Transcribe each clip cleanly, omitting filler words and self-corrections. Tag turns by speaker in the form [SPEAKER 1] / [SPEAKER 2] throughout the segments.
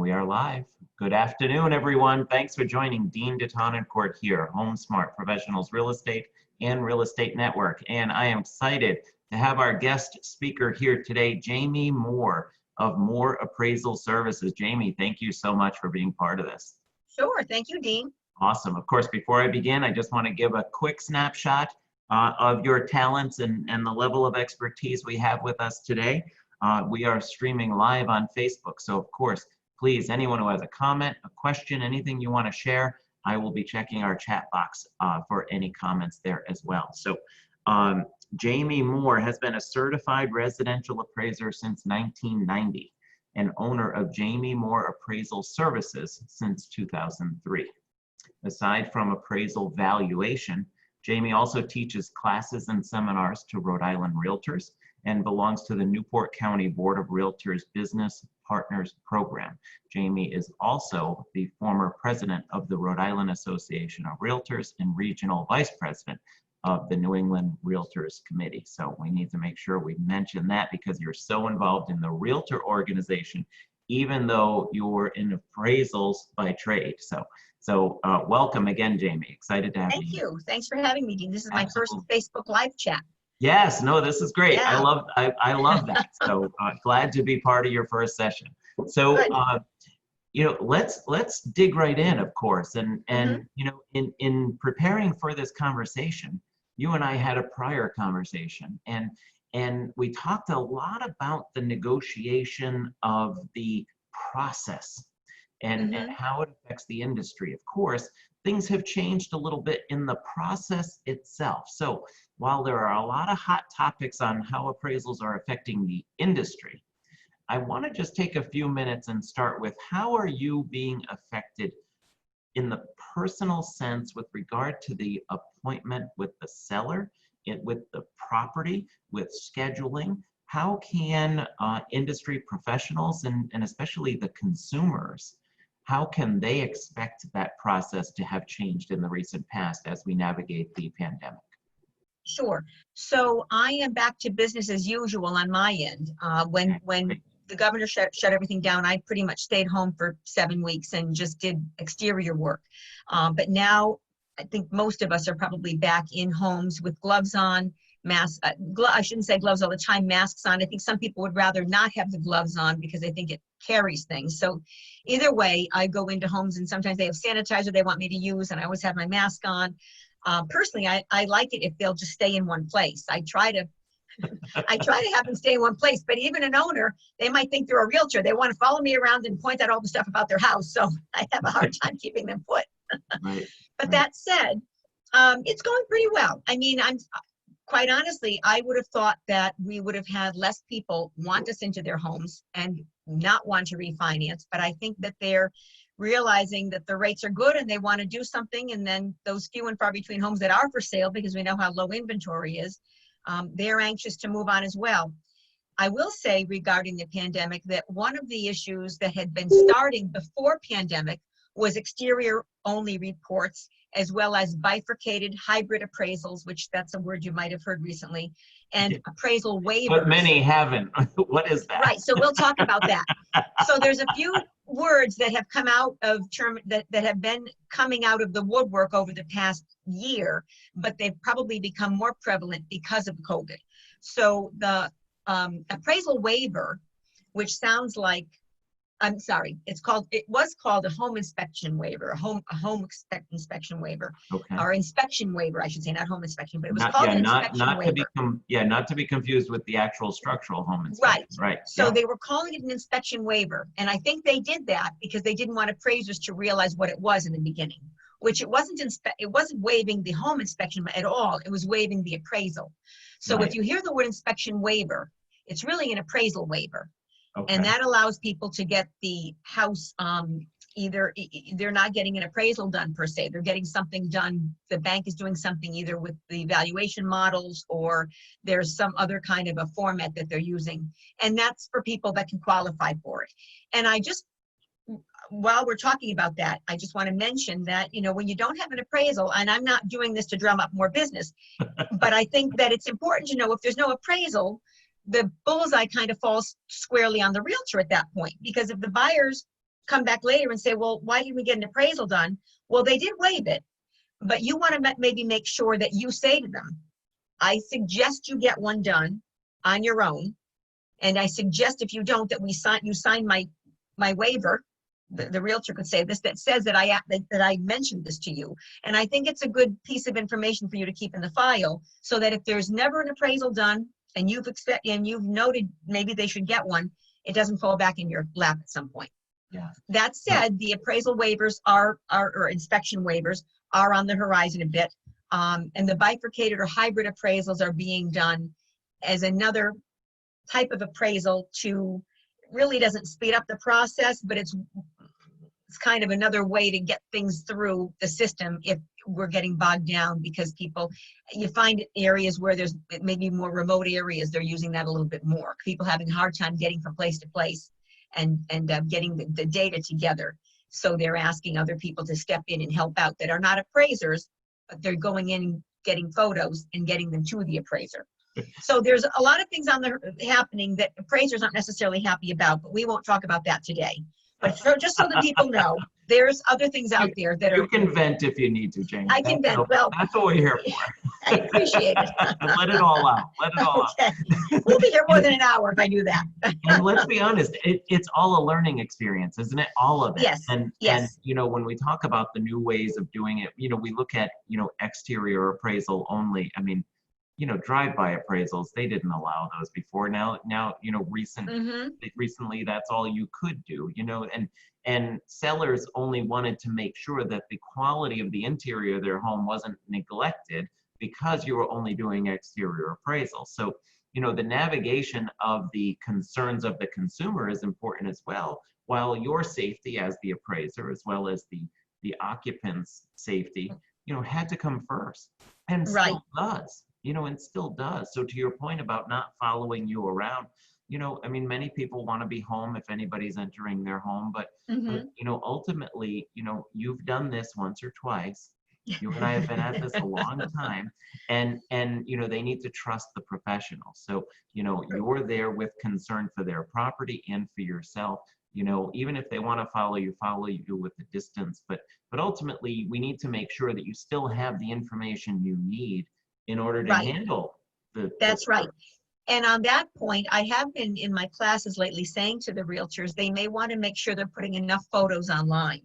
[SPEAKER 1] We are live. Good afternoon, everyone. Thanks for joining Dean DeTonencourt here, HomeSmart Professionals Real Estate and Real Estate Network. And I am excited to have our guest speaker here today, Jamie Moore of Moore Appraisal Services. Jamie, thank you so much for being part of this.
[SPEAKER 2] Sure. Thank you, Dean.
[SPEAKER 1] Awesome. Of course, before I begin, I just want to give a quick snapshot of your talents and the level of expertise we have with us today. We are streaming live on Facebook. So, of course, please, anyone who has a comment, a question, anything you want to share, I will be checking our chat box for any comments there as well. So, Jamie Moore has been a certified residential appraiser since 1990 and owner of Jamie Moore Appraisal Services since 2003. Aside from appraisal valuation, Jamie also teaches classes and seminars to Rhode Island Realtors and belongs to the Newport County Board of Realtors Business Partners Program. Jamie is also the former president of the Rhode Island Association of Realtors and regional vice president of the New England Realtors Committee. So we need to make sure we mention that because you're so involved in the realtor organization, even though you're in appraisals by trade. So welcome again, Jamie. Excited to have you.
[SPEAKER 2] Thank you. Thanks for having me, Dean. This is my first Facebook Live chat.
[SPEAKER 1] Yes, no, this is great.
[SPEAKER 2] Yeah.
[SPEAKER 1] I love that. So glad to be part of your first session. So let's dig right in, of course. And you know, in preparing for this conversation, you and I had a prior conversation, and we talked a lot about the negotiation of the process and how it affects the industry. Of course, things have changed a little bit in the process itself. So while there are a lot of hot topics on how appraisals are affecting the industry, I want to just take a few minutes and start with how are you being affected in the personal sense with regard to the appointment with the seller, with the property, with scheduling? How can industry professionals and especially the consumers, how can they expect that process to have changed in the recent past as we navigate the pandemic?
[SPEAKER 2] Sure. So I am back to business as usual on my end. When the governor shut everything down, I pretty much stayed home for 7 weeks and just did exterior work. But now I think most of us are probably back in homes with gloves on, masks. I shouldn't say gloves all the time, masks on. I think some people would rather not have the gloves on because they think it carries things. So either way, I go into homes and sometimes they have sanitizer they want me to use and I always have my mask on. Personally, I like it if they'll just stay in one place. I try to have them stay in one place, but even an owner, they might think they're a realtor. They want to follow me around and point out all the stuff about their house. So I have a hard time keeping them put. But that said, it's going pretty well. I mean, quite honestly, I would have thought that we would have had less people want us into their homes and not want to refinance. But I think that they're realizing that the rates are good and they want to do something. And then those few and far between homes that are for sale, because we know how low inventory is, they're anxious to move on as well. I will say regarding the pandemic that one of the issues that had been starting before pandemic was exterior only reports, as well as bifurcated hybrid appraisals, which that's a word you might have heard recently, and appraisal waivers.
[SPEAKER 1] But many haven't. What is that?
[SPEAKER 2] Right, so we'll talk about that. So there's a few words that have come out of that have been coming out of the woodwork over the past year, but they've probably become more prevalent because of COVID. So the appraisal waiver, which sounds like, I'm sorry, it was called a home inspection waiver, a home inspection waiver, or inspection waiver, I should say, not home inspection, but it was called an inspection waiver.
[SPEAKER 1] Not to be confused with the actual structural home inspection. Right.
[SPEAKER 2] So they were calling it an inspection waiver, and I think they did that because they didn't want appraisers to realize what it was in the beginning, which it wasn't waiving the home inspection at all. It was waiving the appraisal. So if you hear the word inspection waiver, it's really an appraisal waiver. And that allows people to get the house, either they're not getting an appraisal done per se, they're getting something done, the bank is doing something either with the valuation models or there's some other kind of a format that they're using. And that's for people that can qualify for it. And while we're talking about that, I just want to mention that, you know, when you don't have an appraisal, and I'm not doing this to drum up more business, but I think that it's important to know if there's no appraisal, the bullseye kind of falls squarely on the realtor at that point, because if the buyers come back later and say, well, why didn't we get an appraisal done? Well, they did waive it, but you want to maybe make sure that you say to them, I suggest you get one done on your own. And I suggest if you don't, that you sign my waiver. The realtor could say this, that says that I mentioned this to you. And I think it's a good piece of information for you to keep in the file, so that if there's never an appraisal done and you've noted maybe they should get one, it doesn't fall back in your lap at some point.
[SPEAKER 1] Yeah.
[SPEAKER 2] That said, the appraisal waivers or inspection waivers are on the horizon a bit. And the bifurcated or hybrid appraisals are being done as another type of appraisal to really doesn't speed up the process, but it's kind of another way to get things through the system if we're getting bogged down, because you find areas where there's maybe more remote areas, they're using that a little bit more. People having a hard time getting from place to place and getting the data together. So they're asking other people to step in and help out that are not appraisers, but they're going in and getting photos and getting them to the appraiser. So there's a lot of things happening that appraisers aren't necessarily happy about, but we won't talk about that today. But just so that people know, there's other things out there that
[SPEAKER 1] You can vent if you need to, Jane.
[SPEAKER 2] I can vent. Well,
[SPEAKER 1] that's what we're here for.
[SPEAKER 2] I appreciate it.
[SPEAKER 1] Let it all out. Let it all
[SPEAKER 2] Okay. We'll be here more than an hour if I do that.
[SPEAKER 1] And let's be honest, it's all a learning experience, isn't it? All of it.
[SPEAKER 2] Yes.
[SPEAKER 1] And when we talk about the new ways of doing it, we look at, exterior appraisal only. I mean, drive-by appraisals, they didn't allow those before. Now, recently that's all you could do, and sellers only wanted to make sure that the quality of the interior of their home wasn't neglected because you were only doing exterior appraisal. So, the navigation of the concerns of the consumer is important as well, while your safety as the appraiser, as well as the occupant's safety, had to come first, and still does. And still does. So to your point about not following you around, many people want to be home if anybody's entering their home, but, ultimately, you've done this once or twice. You and I have been at this a long time, and they need to trust the professional. So, you're there with concern for their property and for yourself. Even if they want to follow you with the distance, but ultimately we need to make sure that you still have the information you need in order to handle
[SPEAKER 2] That's right. And on that point, I have been in my classes lately saying to the realtors, they may want to make sure they're putting enough photos online.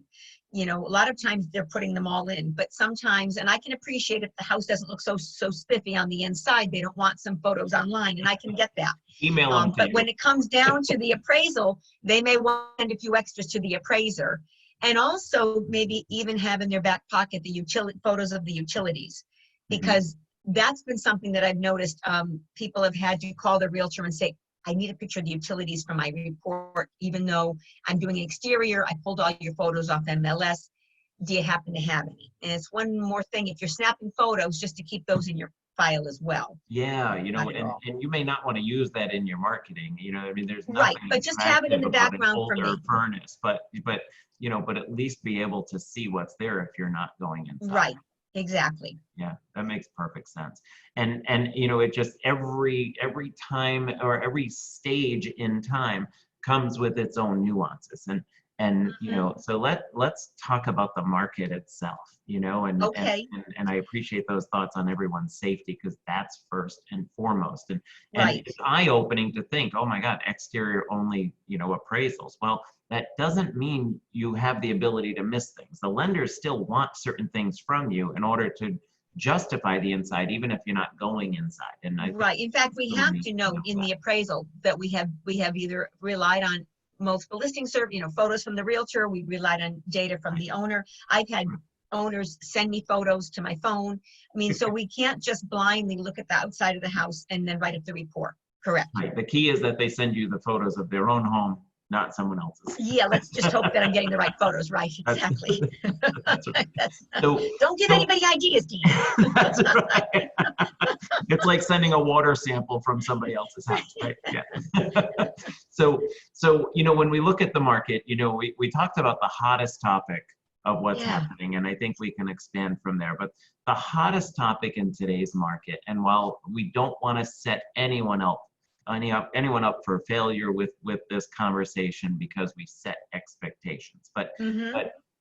[SPEAKER 2] A lot of times they're putting them all in, but sometimes, and I can appreciate if the house doesn't look so spiffy on the inside, they don't want some photos online, and I can get that.
[SPEAKER 1] Email them to
[SPEAKER 2] But
[SPEAKER 1] you.
[SPEAKER 2] when it comes down to the appraisal, they may want to send a few extras to the appraiser, and also maybe even have in their back pocket the photos of the utilities, because that's been something that I've noticed. People have had to call the realtor and say, I need a picture of the utilities for my report, even though I'm doing an exterior. I pulled all your photos off MLS. Do you happen to have any? And it's one more thing, if you're snapping photos, just to keep those in your file as well.
[SPEAKER 1] Yeah, and you may not want to use that in your marketing. There's nothing
[SPEAKER 2] but just have it in the background for me.
[SPEAKER 1] Furnace, but at least be able to see what's there if you're not going inside.
[SPEAKER 2] Right. Exactly.
[SPEAKER 1] Yeah, that makes perfect sense. And it just every time or every stage in time comes with its own nuances. And so let's talk about the market itself,
[SPEAKER 2] Okay.
[SPEAKER 1] and I appreciate those thoughts on everyone's safety, because that's first and foremost. And it's eye-opening to think, oh my God, exterior only, appraisals. Well, that doesn't mean you have the ability to miss things. The lenders still want certain things from you in order to justify the inside, even if you're not going inside. And
[SPEAKER 2] In fact, we have to note in the appraisal that we have either relied on multiple listing photos from the realtor. We relied on data from the owner. I've had owners send me photos to my phone. So we can't just blindly look at the outside of the house and then write up the report. Correct.
[SPEAKER 1] Right. The key is that they send you the photos of their own home, not someone else's.
[SPEAKER 2] Yeah, let's just hope that I'm getting the right photos. Right, exactly.
[SPEAKER 1] That's right.
[SPEAKER 2] Don't give anybody ideas, Dean.
[SPEAKER 1] That's right. It's like sending a water sample from somebody else's house, right? Yeah. So when we look at the market, we talked about the hottest topic of what's happening, and I think we can expand from there. But the hottest topic in today's market, and while we don't want to set anyone up anyone up for failure with this conversation because we set expectations. But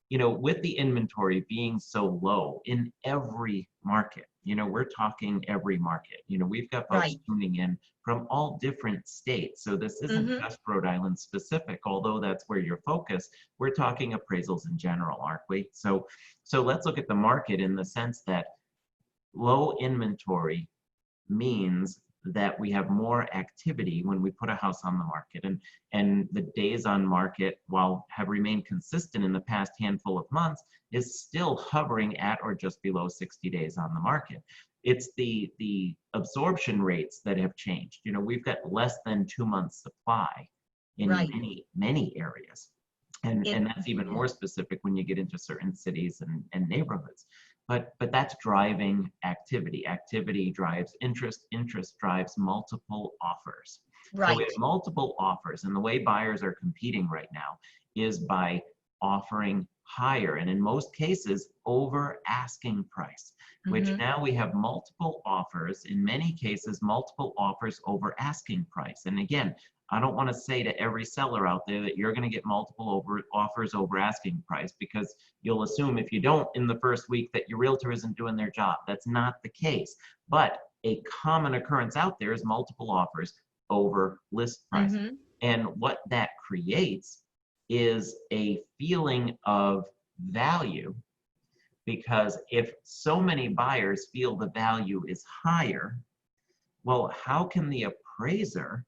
[SPEAKER 1] you know, with the inventory being so low in every market, you know, we're talking every market. You know, we've got folks tuning in from all different states. So this isn't just Rhode Island specific, although that's where you're focused. We're talking appraisals in general, aren't we? So let's look at the market in the sense that low inventory means that we have more activity when we put a house on the market, and the days on market, while have remained consistent in the past handful of months, is still hovering at or just below 60 days on the market. It's the absorption rates that have changed. You know, we've got less than 2 months supply in many areas, and that's even more specific when you get into certain cities and neighborhoods. But that's driving activity. Activity drives interest. Interest drives multiple offers. So we have multiple offers, and the way buyers are competing right now is by offering higher, and in most cases, over asking price, which now we have multiple offers, in many cases, multiple offers over asking price. And again, I don't want to say to every seller out there that you're going to get multiple offers over asking price, because you'll assume if you don't in the first week that your realtor isn't doing their job. That's not the case. But a common occurrence out there is multiple offers over list price. And what that creates is a feeling of value, because if so many buyers feel the value is higher, well, how can the appraiser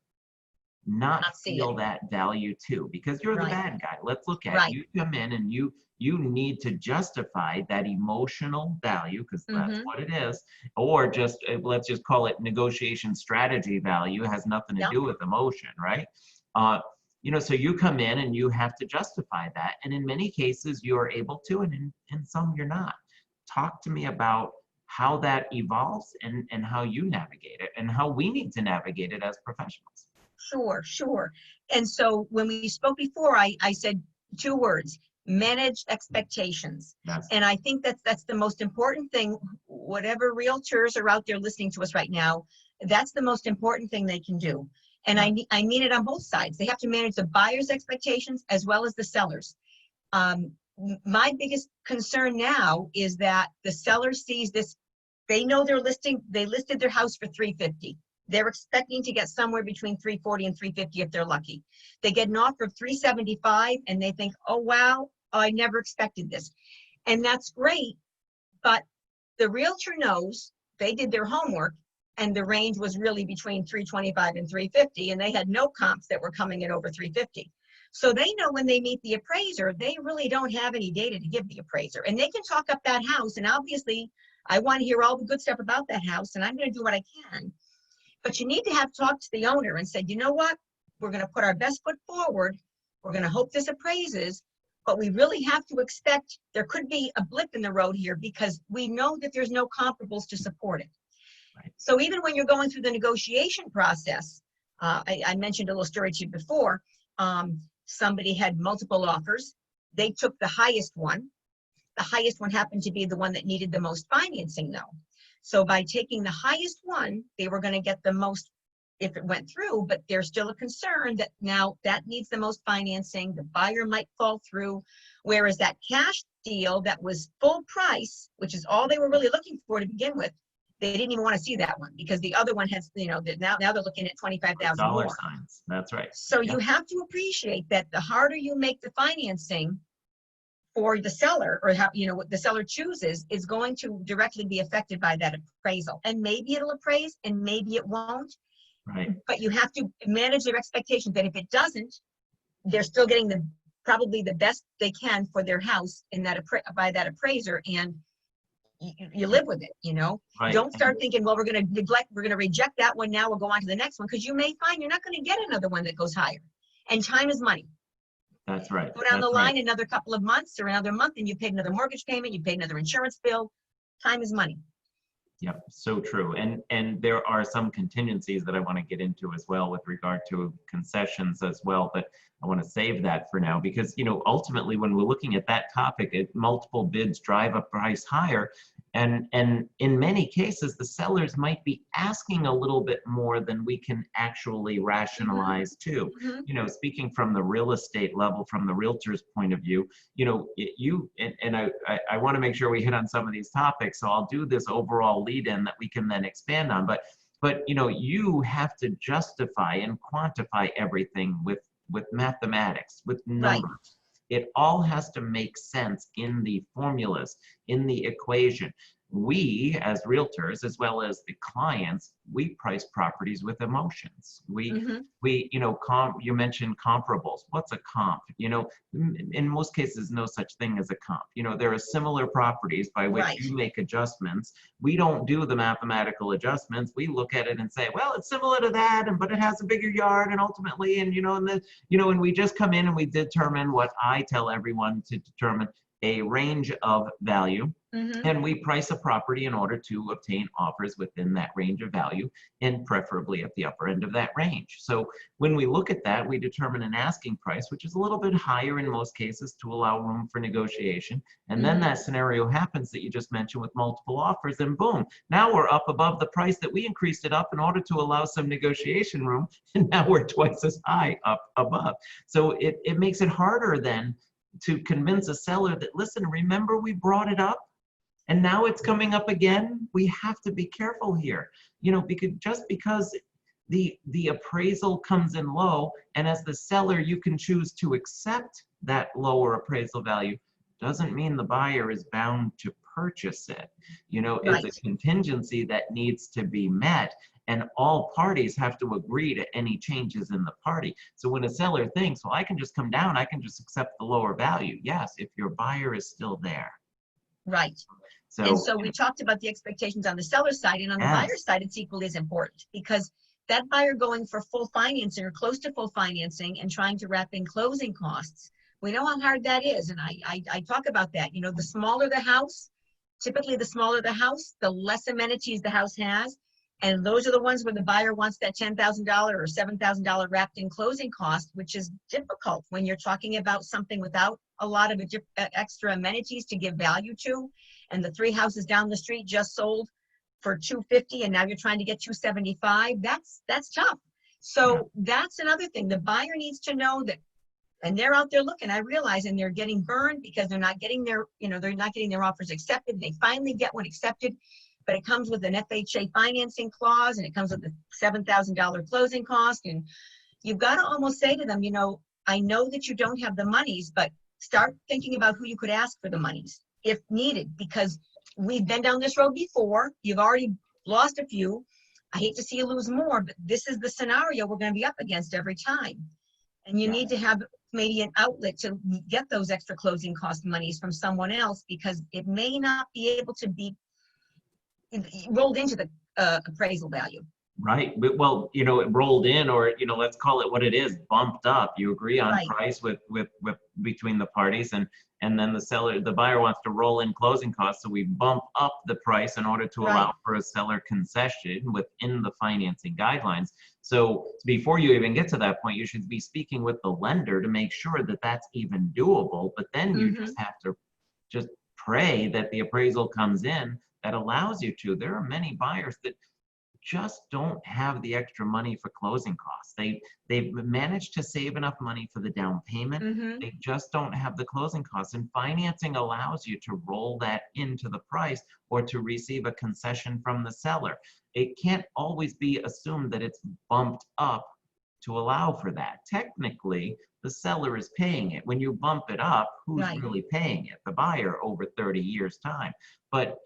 [SPEAKER 1] not feel that value too? Because you're the bad guy. Let's look at it. You come in and you need to justify that emotional value, because that's what it is, or just let's just call it negotiation strategy value. It has nothing to do with emotion, right? You know, so you come in and you have to justify that, and in many cases you're able to, and in some you're not. Talk to me about how that evolves and how you navigate it, and how we need to navigate it as professionals.
[SPEAKER 2] Sure. And so when we spoke before, I said 2 words: manage expectations. And I think that's the most important thing. Whatever realtors are out there listening to us right now, that's the most important thing they can do. And I mean it on both sides. They have to manage the buyer's expectations as well as the sellers. My biggest concern now is that the seller sees this. They know they listed their house for $350. They're expecting to get somewhere between $340 and $350 if they're lucky. They get an offer of $375 and they think, oh, wow, I never expected this. And that's great, but the realtor knows they did their homework, and the range was really between $325 and $350, and they had no comps that were coming in over $350. So they know when they meet the appraiser, they really don't have any data to give the appraiser, and they can talk up that house. And obviously, I want to hear all the good stuff about that house, and I'm going to do what I can. But you need to have talked to the owner and said, you know what? We're going to put our best foot forward. We're going to hope this appraises, but we really have to expect there could be a blip in the road here, because we know that there's no comparables to support it. So even when you're going through the negotiation process, I mentioned a little story to you before. Somebody had multiple offers. They took the highest one. The highest one happened to be the one that needed the most financing, though. So by taking the highest one, they were going to get the most if it went through, but there's still a concern that now that needs the most financing. The buyer might fall through, whereas that cash deal that was full price, which is all they were really looking for to begin with, they didn't even want to see that one, because the other one has, you know, now they're looking at 25,000 more.
[SPEAKER 1] Signs. That's right.
[SPEAKER 2] So you have to appreciate that the harder you make the financing for the seller, or how, you know, what the seller chooses, is going to directly be affected by that appraisal. And maybe it'll appraise and maybe it won't. But you have to manage their expectations that if it doesn't, they're still getting probably the best they can for their house in that by that appraiser, and you live with it, you know. Don't start thinking, well, we're going to reject that one now, we'll go on to the next one, because you may find you're not going to get another one that goes higher. And time is money.
[SPEAKER 1] That's right.
[SPEAKER 2] Go down the line another couple of months or another month, and you paid another mortgage payment, you paid another insurance bill. Time is money.
[SPEAKER 1] Yep, so true. And there are some contingencies that I want to get into as well with regard to concessions as well, but I want to save that for now, because, you know, ultimately when we're looking at that topic, multiple bids drive a price higher, And in many cases, the sellers might be asking a little bit more than we can actually rationalize too.
[SPEAKER 2] Mhm.
[SPEAKER 1] You know, speaking from the real estate level, from the realtor's point of view, you know, I want to make sure we hit on some of these topics. So I'll do this overall lead in that we can then expand on. But you know, you have to justify and quantify everything with mathematics, with
[SPEAKER 2] Right.
[SPEAKER 1] numbers. It all has to make sense in the formulas, in the equation. We, as realtors, as well as the clients, we price properties with emotions.
[SPEAKER 2] Mhm.
[SPEAKER 1] You know, you mentioned comparables. What's a comp? You know, in most cases, no such thing as a comp. You know, there are similar properties by which
[SPEAKER 2] Right.
[SPEAKER 1] you make adjustments. We don't do the mathematical adjustments. We look at it and say, well, it's similar to that, but it has a bigger yard, and ultimately, and you know, and we just come in and we determine what I tell everyone to determine a range of value,
[SPEAKER 2] Mhm.
[SPEAKER 1] and we price a property in order to obtain offers within that range of value, and preferably at the upper end of that range. So when we look at that, we determine an asking price, which is a little bit higher in most cases to allow room for negotiation. And then
[SPEAKER 2] Mhm.
[SPEAKER 1] that scenario happens that you just mentioned with multiple offers, and boom, now we're up above the price that we increased it up in order to allow some negotiation room, and now we're twice as high up above. So it makes it harder then to convince a seller that, listen, remember we brought it up and now it's coming up again. We have to be careful here, you know, because just because the appraisal comes in low, and as the seller you can choose to accept that lower appraisal value, doesn't mean the buyer is bound to purchase it. You know, it's a
[SPEAKER 2] Right.
[SPEAKER 1] contingency that needs to be met, and all parties have to agree to any changes in the party. So when a seller thinks, well, I can just come down, I can just accept the lower value. Yes, if your buyer is still there.
[SPEAKER 2] Right. And
[SPEAKER 1] So,
[SPEAKER 2] so we talked about the expectations on the seller side, and on the buyer
[SPEAKER 1] yes,
[SPEAKER 2] side, it's equally as important, because that buyer going for full financing or close to full financing and trying to wrap in closing costs, we know how hard that is. And I talk about that. You know, the smaller the house, typically the smaller the house, the less amenities the house has. And those are the ones where the buyer wants that $10,000 or $7,000 wrapped in closing cost, which is difficult when you're talking about something without a lot of extra amenities to give value to. And the 3 houses down the street just sold for 250, and now you're trying to get 275. That's tough.
[SPEAKER 1] yeah,
[SPEAKER 2] So that's another thing. The buyer needs to know that, and they're out there looking, I realize, and they're getting burned because they're not getting their, you know, they're not getting their offers accepted. They finally get one accepted, but it comes with an FHA financing clause, and it comes with the $7,000 closing cost. And you've got to almost say to them, you know, I know that you don't have the monies, but start thinking about who you could ask for the monies if needed, because we've been down this road before. You've already lost a few. I hate to see you lose more, but this is the scenario we're going to be up against every time. And you
[SPEAKER 1] yeah.
[SPEAKER 2] need to have maybe an outlet to get those extra closing cost monies from someone else, because it may not be able to be rolled into the appraisal value.
[SPEAKER 1] Right. Well, you know, it rolled in, or, you know, let's call it what it is, bumped up. You agree on
[SPEAKER 2] Right.
[SPEAKER 1] price with between the parties, and then the buyer wants to roll in closing costs. So we bump up the price in order to
[SPEAKER 2] Right.
[SPEAKER 1] allow for a seller concession within the financing guidelines. So before you even get to that point, you should be speaking with the lender to make sure that that's even doable. But then you
[SPEAKER 2] Mm-hmm.
[SPEAKER 1] just have to just pray that the appraisal comes in that allows you to. There are many buyers that just don't have the extra money for closing costs. They've managed to save enough money for the down payment.
[SPEAKER 2] Mm-hmm.
[SPEAKER 1] They just don't have the closing costs. And financing allows you to roll that into the price or to receive a concession from the seller. It can't always be assumed that it's bumped up to allow for that. Technically, the seller is paying it. When you bump it up, who's
[SPEAKER 2] Right.
[SPEAKER 1] really paying it? The buyer over 30 years time. But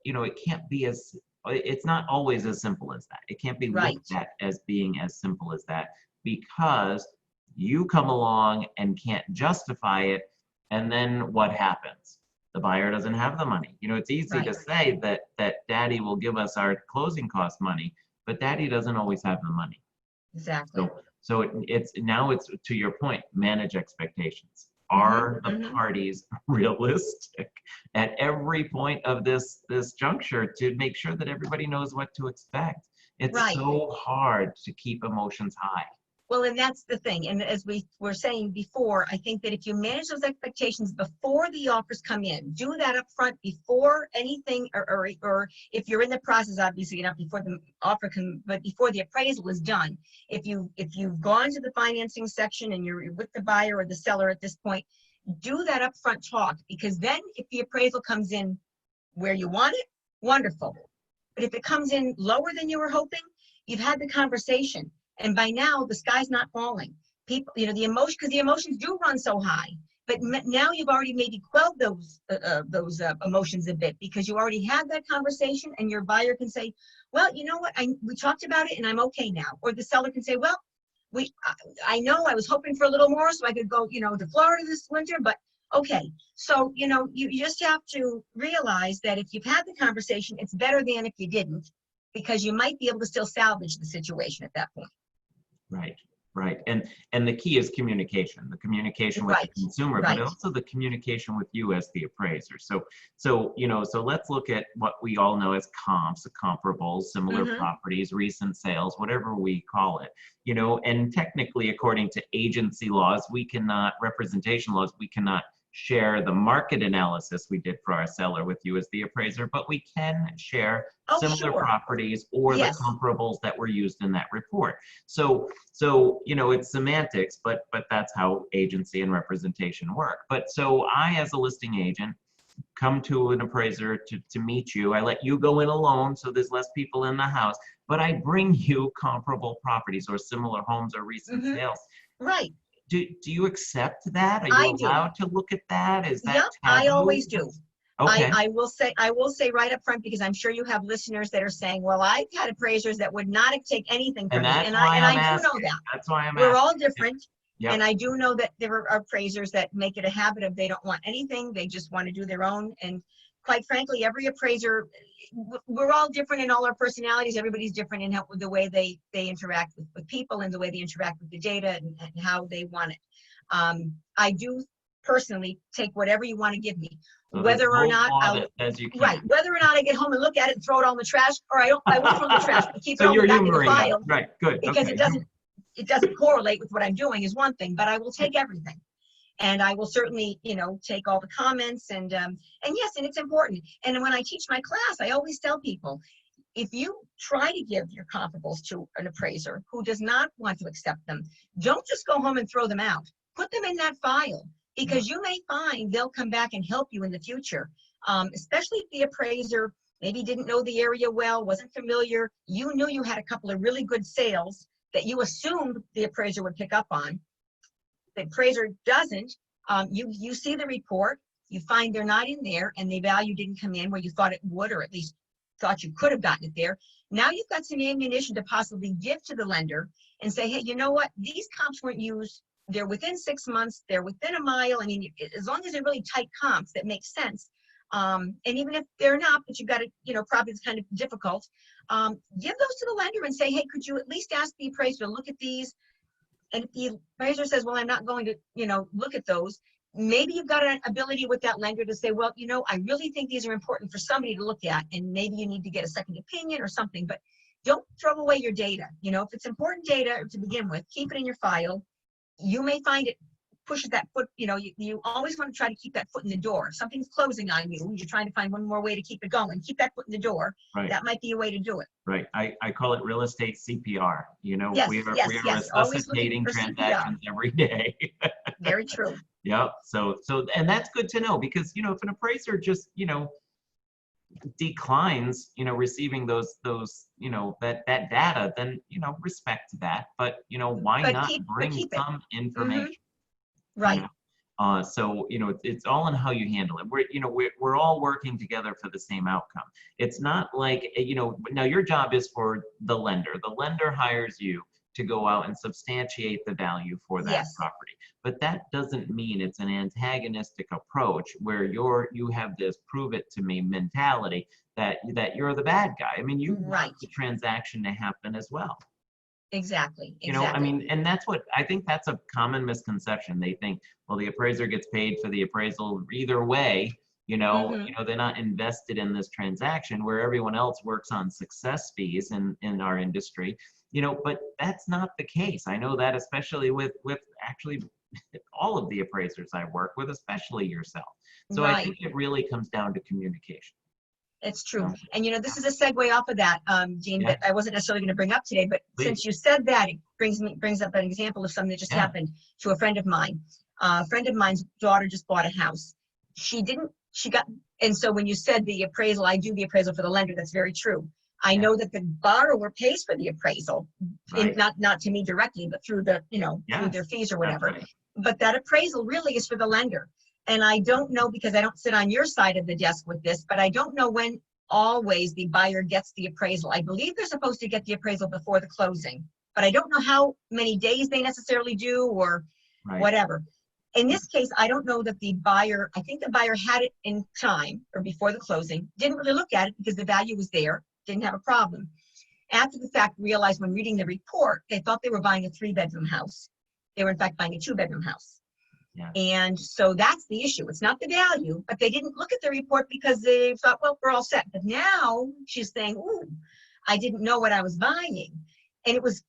[SPEAKER 1] you know, it can't be as it's not always as simple as that. It can't be
[SPEAKER 2] Right.
[SPEAKER 1] looked at as being as simple as that, because you come along and can't justify it, and then what happens? The buyer doesn't have the money. You know, it's easy to
[SPEAKER 2] Right.
[SPEAKER 1] say that daddy will give us our closing cost money, but daddy doesn't always have the money.
[SPEAKER 2] Exactly.
[SPEAKER 1] So it's now, it's to your point, manage expectations.
[SPEAKER 2] Mm-hmm.
[SPEAKER 1] Are the
[SPEAKER 2] Mm-hmm.
[SPEAKER 1] parties realistic at every point of this juncture to make sure that everybody knows what to expect? It's
[SPEAKER 2] Right.
[SPEAKER 1] so hard to keep emotions high.
[SPEAKER 2] Well, and that's the thing. And as we were saying before, I think that if you manage those expectations before the offers come in, do that up front before anything, or if you're in the process, obviously not before the offer but before the appraisal is done. If you've gone to the financing section and you're with the buyer or the seller at this point, do that upfront talk, because then if the appraisal comes in where you want it, wonderful. But if it comes in lower than you were hoping, you've had the conversation. And by now, the sky's not falling. People, the emotion, because the emotions do run so high. But now you've already maybe quelled those emotions a bit, because you already had that conversation, and your buyer can say, well, you know what, we talked about it and I'm okay now. Or the seller can say, well, I know I was hoping for a little more so I could go, to Florida this winter, but okay. So, you just have to realize that if you've had the conversation, it's better than if you didn't, because you might be able to still salvage the situation at that point.
[SPEAKER 1] Right, right. And the key is communication, the communication with the consumer, but also the communication with you as the appraiser. So let's look at what we all know as comps, comparables, similar properties, recent sales, whatever we call it, and technically, according to agency laws, representation laws, we cannot share the market analysis we did for our seller with you as the appraiser, but we can share similar properties or the comparables that were used in that report. So it's semantics, but that's how agency and representation work. But so I, as a listing agent, come to an appraiser to meet you. I let you go in alone, so there's less people in the house, but I bring you comparable properties or similar homes or recent sales.
[SPEAKER 2] Right.
[SPEAKER 1] Do you accept that? Are you allowed to look at that? Is that taboo?
[SPEAKER 2] I always do.
[SPEAKER 1] Okay.
[SPEAKER 2] I will say right up front, because I'm sure you have listeners that are saying, well, I've had appraisers that would not take anything from me. And I do know that.
[SPEAKER 1] That's why I'm
[SPEAKER 2] We're
[SPEAKER 1] asking.
[SPEAKER 2] all different.
[SPEAKER 1] Yep.
[SPEAKER 2] And I do know that there are appraisers that make it a habit of they don't want anything. They just want to do their own. And quite frankly, every appraiser, we're all different in all our personalities. Everybody's different in the way they interact with people and the way they interact with the data and how they want it. I do personally take whatever you want to give me,
[SPEAKER 1] So
[SPEAKER 2] whether or not whether or not I get home and look at it and throw it all in the trash, or I won't throw it in the trash, but keep it on the back of the file.
[SPEAKER 1] Right, good.
[SPEAKER 2] Because it doesn't correlate with what I'm doing is one thing, but I will take everything. And I will certainly, take all the comments and yes, and it's important. And when I teach my class, I always tell people, if you try to give your comparables to an appraiser who does not want to accept them, don't just go home and throw them out. Put them in that file, because you may find they'll come back and help you in the future, especially if the appraiser maybe didn't know the area well, wasn't familiar. You knew you had a couple of really good sales that you assumed the appraiser would pick up on. The appraiser doesn't. You see the report, you find they're not in there, and the value didn't come in where you thought it would, or at least thought you could have gotten it there. Now you've got some ammunition to possibly give to the lender and say, hey, you know what? These comps weren't used. They're within 6 months. They're within a mile. I mean, as long as they're really tight comps that make sense. And even if they're not, but you've got to, probably it's kind of difficult, give those to the lender and say, hey, could you at least ask the appraiser to look at these? And if the appraiser says, well, I'm not going to, look at those, maybe you've got an ability with that lender to say, well, I really think these are important for somebody to look at, and maybe you need to get a second opinion or something, but don't throw away your data. If it's important data to begin with, keep it in your file. You may find it pushes that foot, you always want to try to keep that foot in the door. If something's closing on you, you're trying to find one more way to keep it going. Keep that foot in the door.
[SPEAKER 1] Right.
[SPEAKER 2] That might be a way to do it.
[SPEAKER 1] Right. I call it real estate CPR.
[SPEAKER 2] Yes,
[SPEAKER 1] we are
[SPEAKER 2] yes.
[SPEAKER 1] resuscitating transactions every day.
[SPEAKER 2] Very true.
[SPEAKER 1] Yep. So, and that's good to know, because, if an appraiser just, declines, receiving those, that data, then, respect that. But, why not bring some information?
[SPEAKER 2] Right.
[SPEAKER 1] So, it's all in how you handle it. We're all working together for the same outcome. It's not like, now your job is for the lender. The lender hires you to go out and substantiate the value for that property. But that doesn't mean it's an antagonistic approach where you have this prove it to me mentality that you're the bad guy. I mean, you want the transaction to happen as well.
[SPEAKER 2] Exactly.
[SPEAKER 1] And I think that's a common misconception. They think, well, the appraiser gets paid for the appraisal either way, They're not invested in this transaction where everyone else works on success fees in our industry, but that's not the case. I know that, especially with actually all of the appraisers I work with, especially yourself. So I
[SPEAKER 2] Right.
[SPEAKER 1] think it really comes down to communication.
[SPEAKER 2] It's true. And this is a segue off of that, Dean, that I wasn't necessarily going to bring up today, but
[SPEAKER 1] Please.
[SPEAKER 2] since you said that, it brings up an example of something that just happened to a friend of mine. A friend of mine's daughter just bought a house. And so when you said the appraisal, I do the appraisal for the lender. That's very true. I know that the borrower pays for the appraisal,
[SPEAKER 1] Right.
[SPEAKER 2] not to me directly, but through the, through their fees or whatever.
[SPEAKER 1] Right.
[SPEAKER 2] But that appraisal really is for the lender. And I don't know, because I don't sit on your side of the desk with this, but I don't know when always the buyer gets the appraisal. I believe they're supposed to get the appraisal before the closing, but I don't know how many days they necessarily do or whatever. In this case, I don't know that I think the buyer had it in time or before the closing, didn't really look at it because the value was there, didn't have a problem. After the fact, realized when reading the report, they thought they were buying a 3-bedroom house. They were in fact buying a 2-bedroom house. Yeah. And so that's the issue. It's not the value, but they didn't look at the report because they thought, well, we're all set. But now she's saying, ooh, I didn't know what I was buying. And it was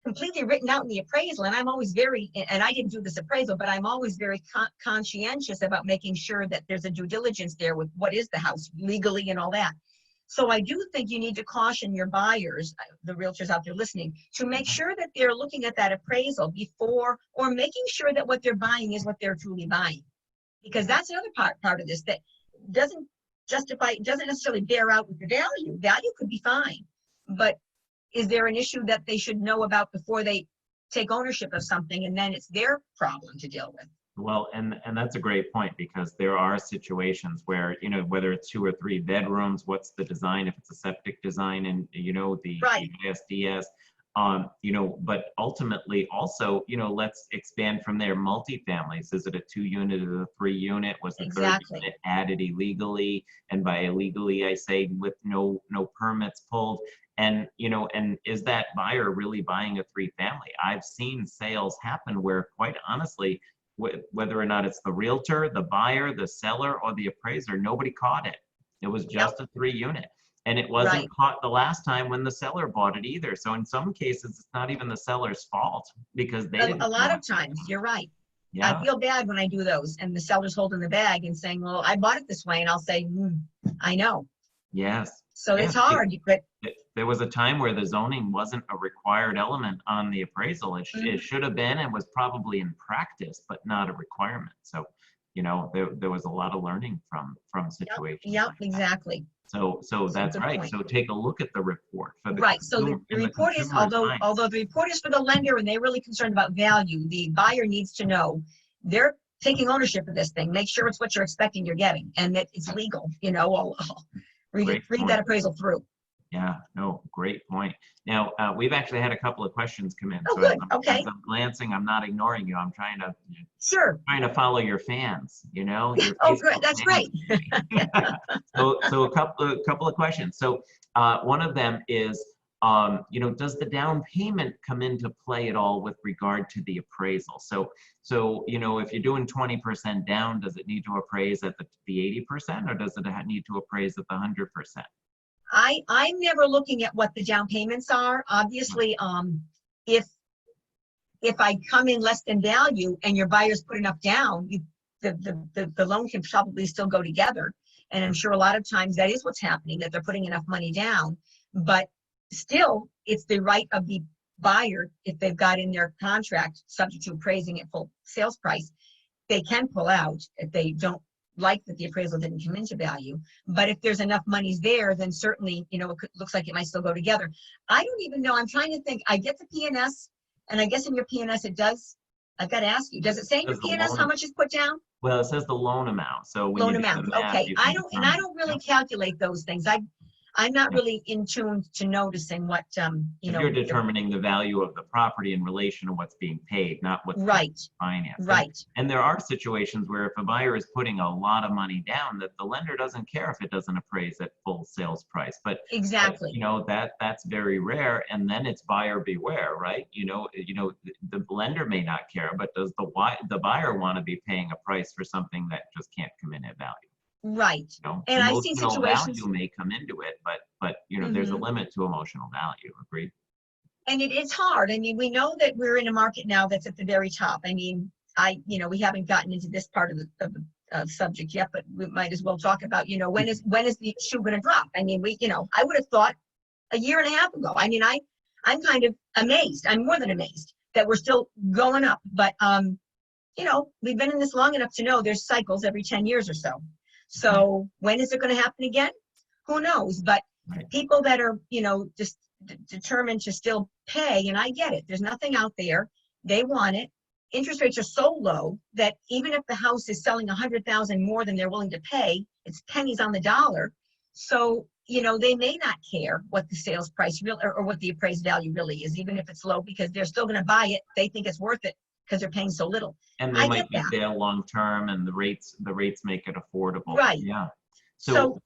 [SPEAKER 2] completely written out in the appraisal. And I'm always and I didn't do this appraisal, but I'm always very conscientious about making sure that there's a due diligence there with what is the house legally and all that. So I do think you need to caution your buyers, the realtors out there listening, to make sure that they're looking at that appraisal before, or making sure that what they're buying is what they're truly buying. Because that's another part of this that doesn't necessarily bear out with the value. Value could be fine, but is there an issue that they should know about before they take ownership of something, and then it's their problem to deal with?
[SPEAKER 1] Well, and that's a great point, because there are situations where, whether it's 2 or 3 bedrooms, what's the design, if it's a septic design, and, the SDS, but ultimately also, let's expand from there. Multifamilies, is it a 2-unit or a 3-unit? Was the 3rd unit added illegally? And by illegally, I say with no permits pulled. And, and is that buyer really buying a 3-family? I've seen sales happen where, quite honestly, whether or not it's the realtor, the buyer, the seller, or the appraiser, nobody caught it. It was just a 3-unit. And it wasn't caught the last time when the seller bought it either. So in some cases, it's not even the seller's fault, because they didn't.
[SPEAKER 2] A lot of times, you're right.
[SPEAKER 1] Yeah.
[SPEAKER 2] I feel bad when I do those and the seller's holding the bag and saying, well, I bought it this way. And I'll say, I know.
[SPEAKER 1] Yes.
[SPEAKER 2] So it's hard.
[SPEAKER 1] There was a time where the zoning wasn't a required element on the appraisal. It should have been, and was probably in practice, but not a requirement. So, there was a lot of learning from situations.
[SPEAKER 2] Yep, exactly.
[SPEAKER 1] So that's right. Point. So take a look at the report. For the
[SPEAKER 2] So the report is, although the report is for the lender and they're really concerned about value, the buyer needs to know they're taking ownership of this thing. Make sure it's what you're expecting you're getting, and that it's legal. Read that appraisal through.
[SPEAKER 1] Yeah, no, great point. Now, we've actually had a couple of questions come in.
[SPEAKER 2] Oh, good. Okay.
[SPEAKER 1] As I'm glancing, I'm not ignoring you. I'm trying to follow your fans, Your
[SPEAKER 2] oh, good. That's great.
[SPEAKER 1] So a couple of questions. So one of them is, does the down payment come into play at all with regard to the appraisal? So if you're doing 20% down, does it need to appraise at the 80%, or does it need to appraise at the 100%?
[SPEAKER 2] I'm never looking at what the down payments are. Obviously, if I come in less than value and your buyers put enough down, the loan can probably still go together. And I'm sure a lot of times that is what's happening, that they're putting enough money down. But still, it's the right of the buyer, if they've got in their contract, subject to appraising at full sales price, they can pull out if they don't like that the appraisal didn't come into value. But if there's enough monies there, then certainly, it looks like it might still go together. I don't even know. I'm trying to think. I get the P&S, and I guess in your P&S it does. I've got to ask you, does it say in your P&S how much is put down?
[SPEAKER 1] Well, it says the loan amount. So when
[SPEAKER 2] loan amount. Okay. I don't really calculate those things. I'm not really in tune to noticing what,
[SPEAKER 1] You're determining the value of the property in relation to what's being paid, not what's financed.
[SPEAKER 2] Right.
[SPEAKER 1] And there are situations where if a buyer is putting a lot of money down, that the lender doesn't care if it doesn't appraise at full sales price. But
[SPEAKER 2] exactly,
[SPEAKER 1] that's very rare. And then it's buyer beware, right? The lender may not care, but does the buyer want to be paying a price for something that just can't come in at value?
[SPEAKER 2] Right.
[SPEAKER 1] You know,
[SPEAKER 2] And I've seen
[SPEAKER 1] emotional
[SPEAKER 2] situations.
[SPEAKER 1] value may come into it, but you know, there's a
[SPEAKER 2] Mhm.
[SPEAKER 1] limit to emotional value. Agreed?
[SPEAKER 2] And it's hard. I mean, we know that we're in a market now that's at the very top. I mean, we haven't gotten into this part of the subject yet, but we might as well talk about, when is the shoe going to drop? I mean, I would have thought a year and a half ago. I mean, I'm kind of amazed. I'm more than amazed that we're still going up. But, we've been in this long enough to know there's cycles every 10 years or so. So when is it going to happen again? Who knows? But
[SPEAKER 1] Right.
[SPEAKER 2] people that are, just determined to still pay, and I get it. There's nothing out there. They want it. Interest rates are so low that even if the house is selling 100,000 more than they're willing to pay, it's pennies on the dollar. So, they may not care what the sales price or what the appraised value really is, even if it's low, because they're still going to buy it. They think it's worth it because they're paying so little.
[SPEAKER 1] And they
[SPEAKER 2] I
[SPEAKER 1] might
[SPEAKER 2] get
[SPEAKER 1] be
[SPEAKER 2] that.
[SPEAKER 1] there long term, and the rates make it affordable.
[SPEAKER 2] Right.
[SPEAKER 1] Yeah.
[SPEAKER 2] So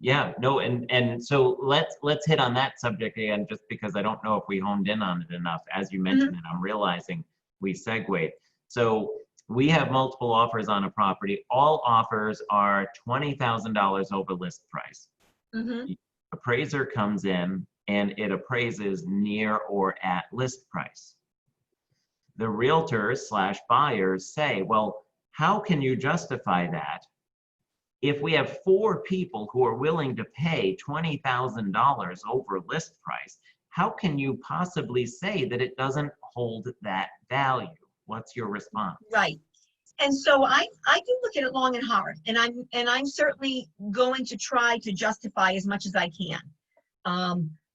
[SPEAKER 1] Yeah, no, and so let's hit on that subject again, just because I don't know if we honed in on it enough. As you mentioned it, I'm realizing we segued. So we have multiple offers on a property. All offers are $20,000 over list price.
[SPEAKER 2] mhm,
[SPEAKER 1] Appraiser comes in and it appraises near or at list price. The realtors / buyers say, well, how can you justify that if we have 4 people who are willing to pay $20,000 over list price? How can you possibly say that it doesn't hold that value? What's your response?
[SPEAKER 2] right. And so I do look at it long and hard, and I'm certainly going to try to justify as much as I can.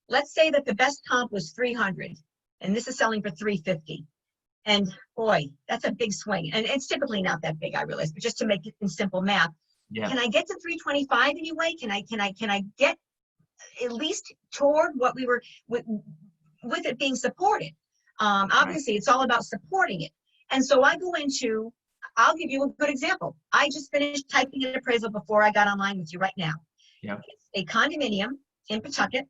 [SPEAKER 2] Let's say that the best comp was 300, and this is selling for 350. And boy, that's a big swing. And it's typically not that big, I realize, but just to make it in simple math,
[SPEAKER 1] Yeah,
[SPEAKER 2] can I get to 325 anyway? Can I get at least toward what we were with it being supported?
[SPEAKER 1] right.
[SPEAKER 2] Obviously, it's all about supporting it. And so I'll give you a good example. I just finished typing an appraisal before I got online with you right now.
[SPEAKER 1] Yeah.
[SPEAKER 2] It's a condominium in Pawtucket.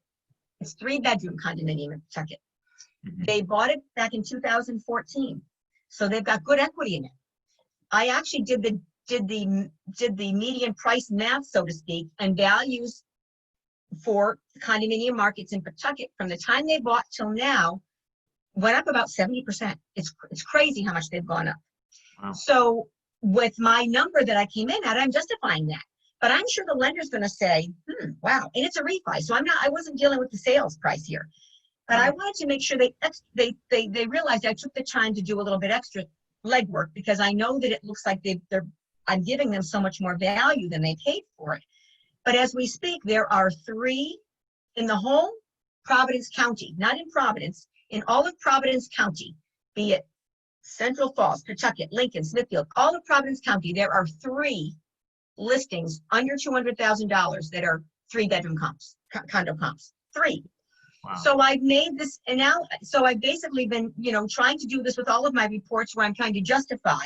[SPEAKER 2] It's 3-bedroom condominium in Pawtucket. They bought it back in 2014, so they've got good equity in it. I actually did the median price math, so to speak, and values for condominium markets in Pawtucket from the time they bought till now went up about 70%. It's crazy how much they've gone up.
[SPEAKER 1] Wow.
[SPEAKER 2] So with my number that I came in at, I'm justifying that. But I'm sure the lender's going to say, wow, and it's a refi, so I wasn't dealing with the sales price here. But I wanted to make sure they realized I took the time to do a little bit extra legwork, because I know that it looks like I'm giving them so much more value than they paid for it. But as we speak, there are 3 in the whole Providence County, not in Providence, in all of Providence County, be it Central Falls, Pawtucket, Lincoln, Smithfield, all of Providence County, there are 3 listings under $200,000 that are 3-bedroom comps, condo comps. 3.
[SPEAKER 1] Wow.
[SPEAKER 2] So I've made this, and now, so I've basically been, trying to do this with all of my reports, where I'm trying to justify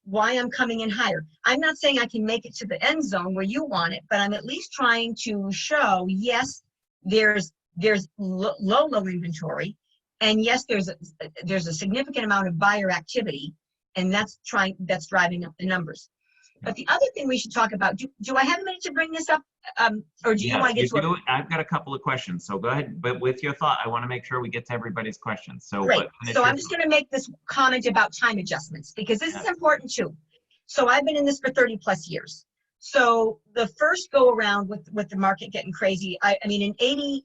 [SPEAKER 2] why I'm coming in higher. I'm not saying I can make it to the end zone where you want it, but I'm at least trying to show, yes, there's low inventory, and yes, there's a significant amount of buyer activity, and that's driving up the numbers. But the other thing we should talk about, do I have a minute to bring this up? Or do you want to get to it?
[SPEAKER 1] I've got a couple of questions, so go ahead. But with your thought, I want to make sure we get to everybody's questions. So,
[SPEAKER 2] great. So I'm just going to make this comment about time adjustments, because this is important too. So I've been in this for 30 plus years. So the first go around with the market getting crazy, I mean, in 88,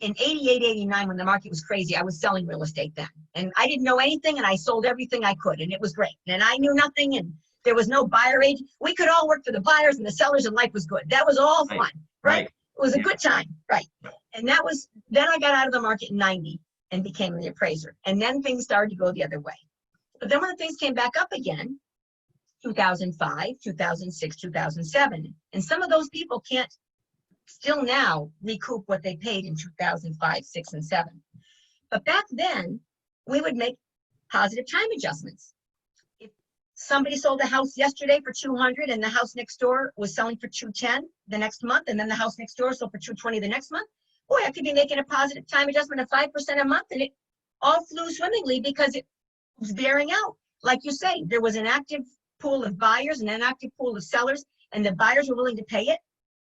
[SPEAKER 2] 89, when the market was crazy, I was selling real estate then. And I didn't know anything, and I sold everything I could, and it was great. And I knew nothing, and there was no buyer agent. We could all work for the buyers and the sellers, and life was good. That was all fun, right? It was a good time, right? And then I got out of the market in 90 and became the appraiser. And then things started to go the other way. But then when things came back up again, 2005, 2006, 2007, and some of those people can't still now recoup what they paid in 2005, 6, and 7. But back then, we would make positive time adjustments. If somebody sold a house yesterday for 200 and the house next door was selling for 210 the next month, and then the house next door sold for 220 the next month, boy, I could be making a positive time adjustment of 5% a month, and it all flew swimmingly because it was bearing out. Like you say, there was an active pool of buyers and an active pool of sellers, and the buyers were willing to pay it,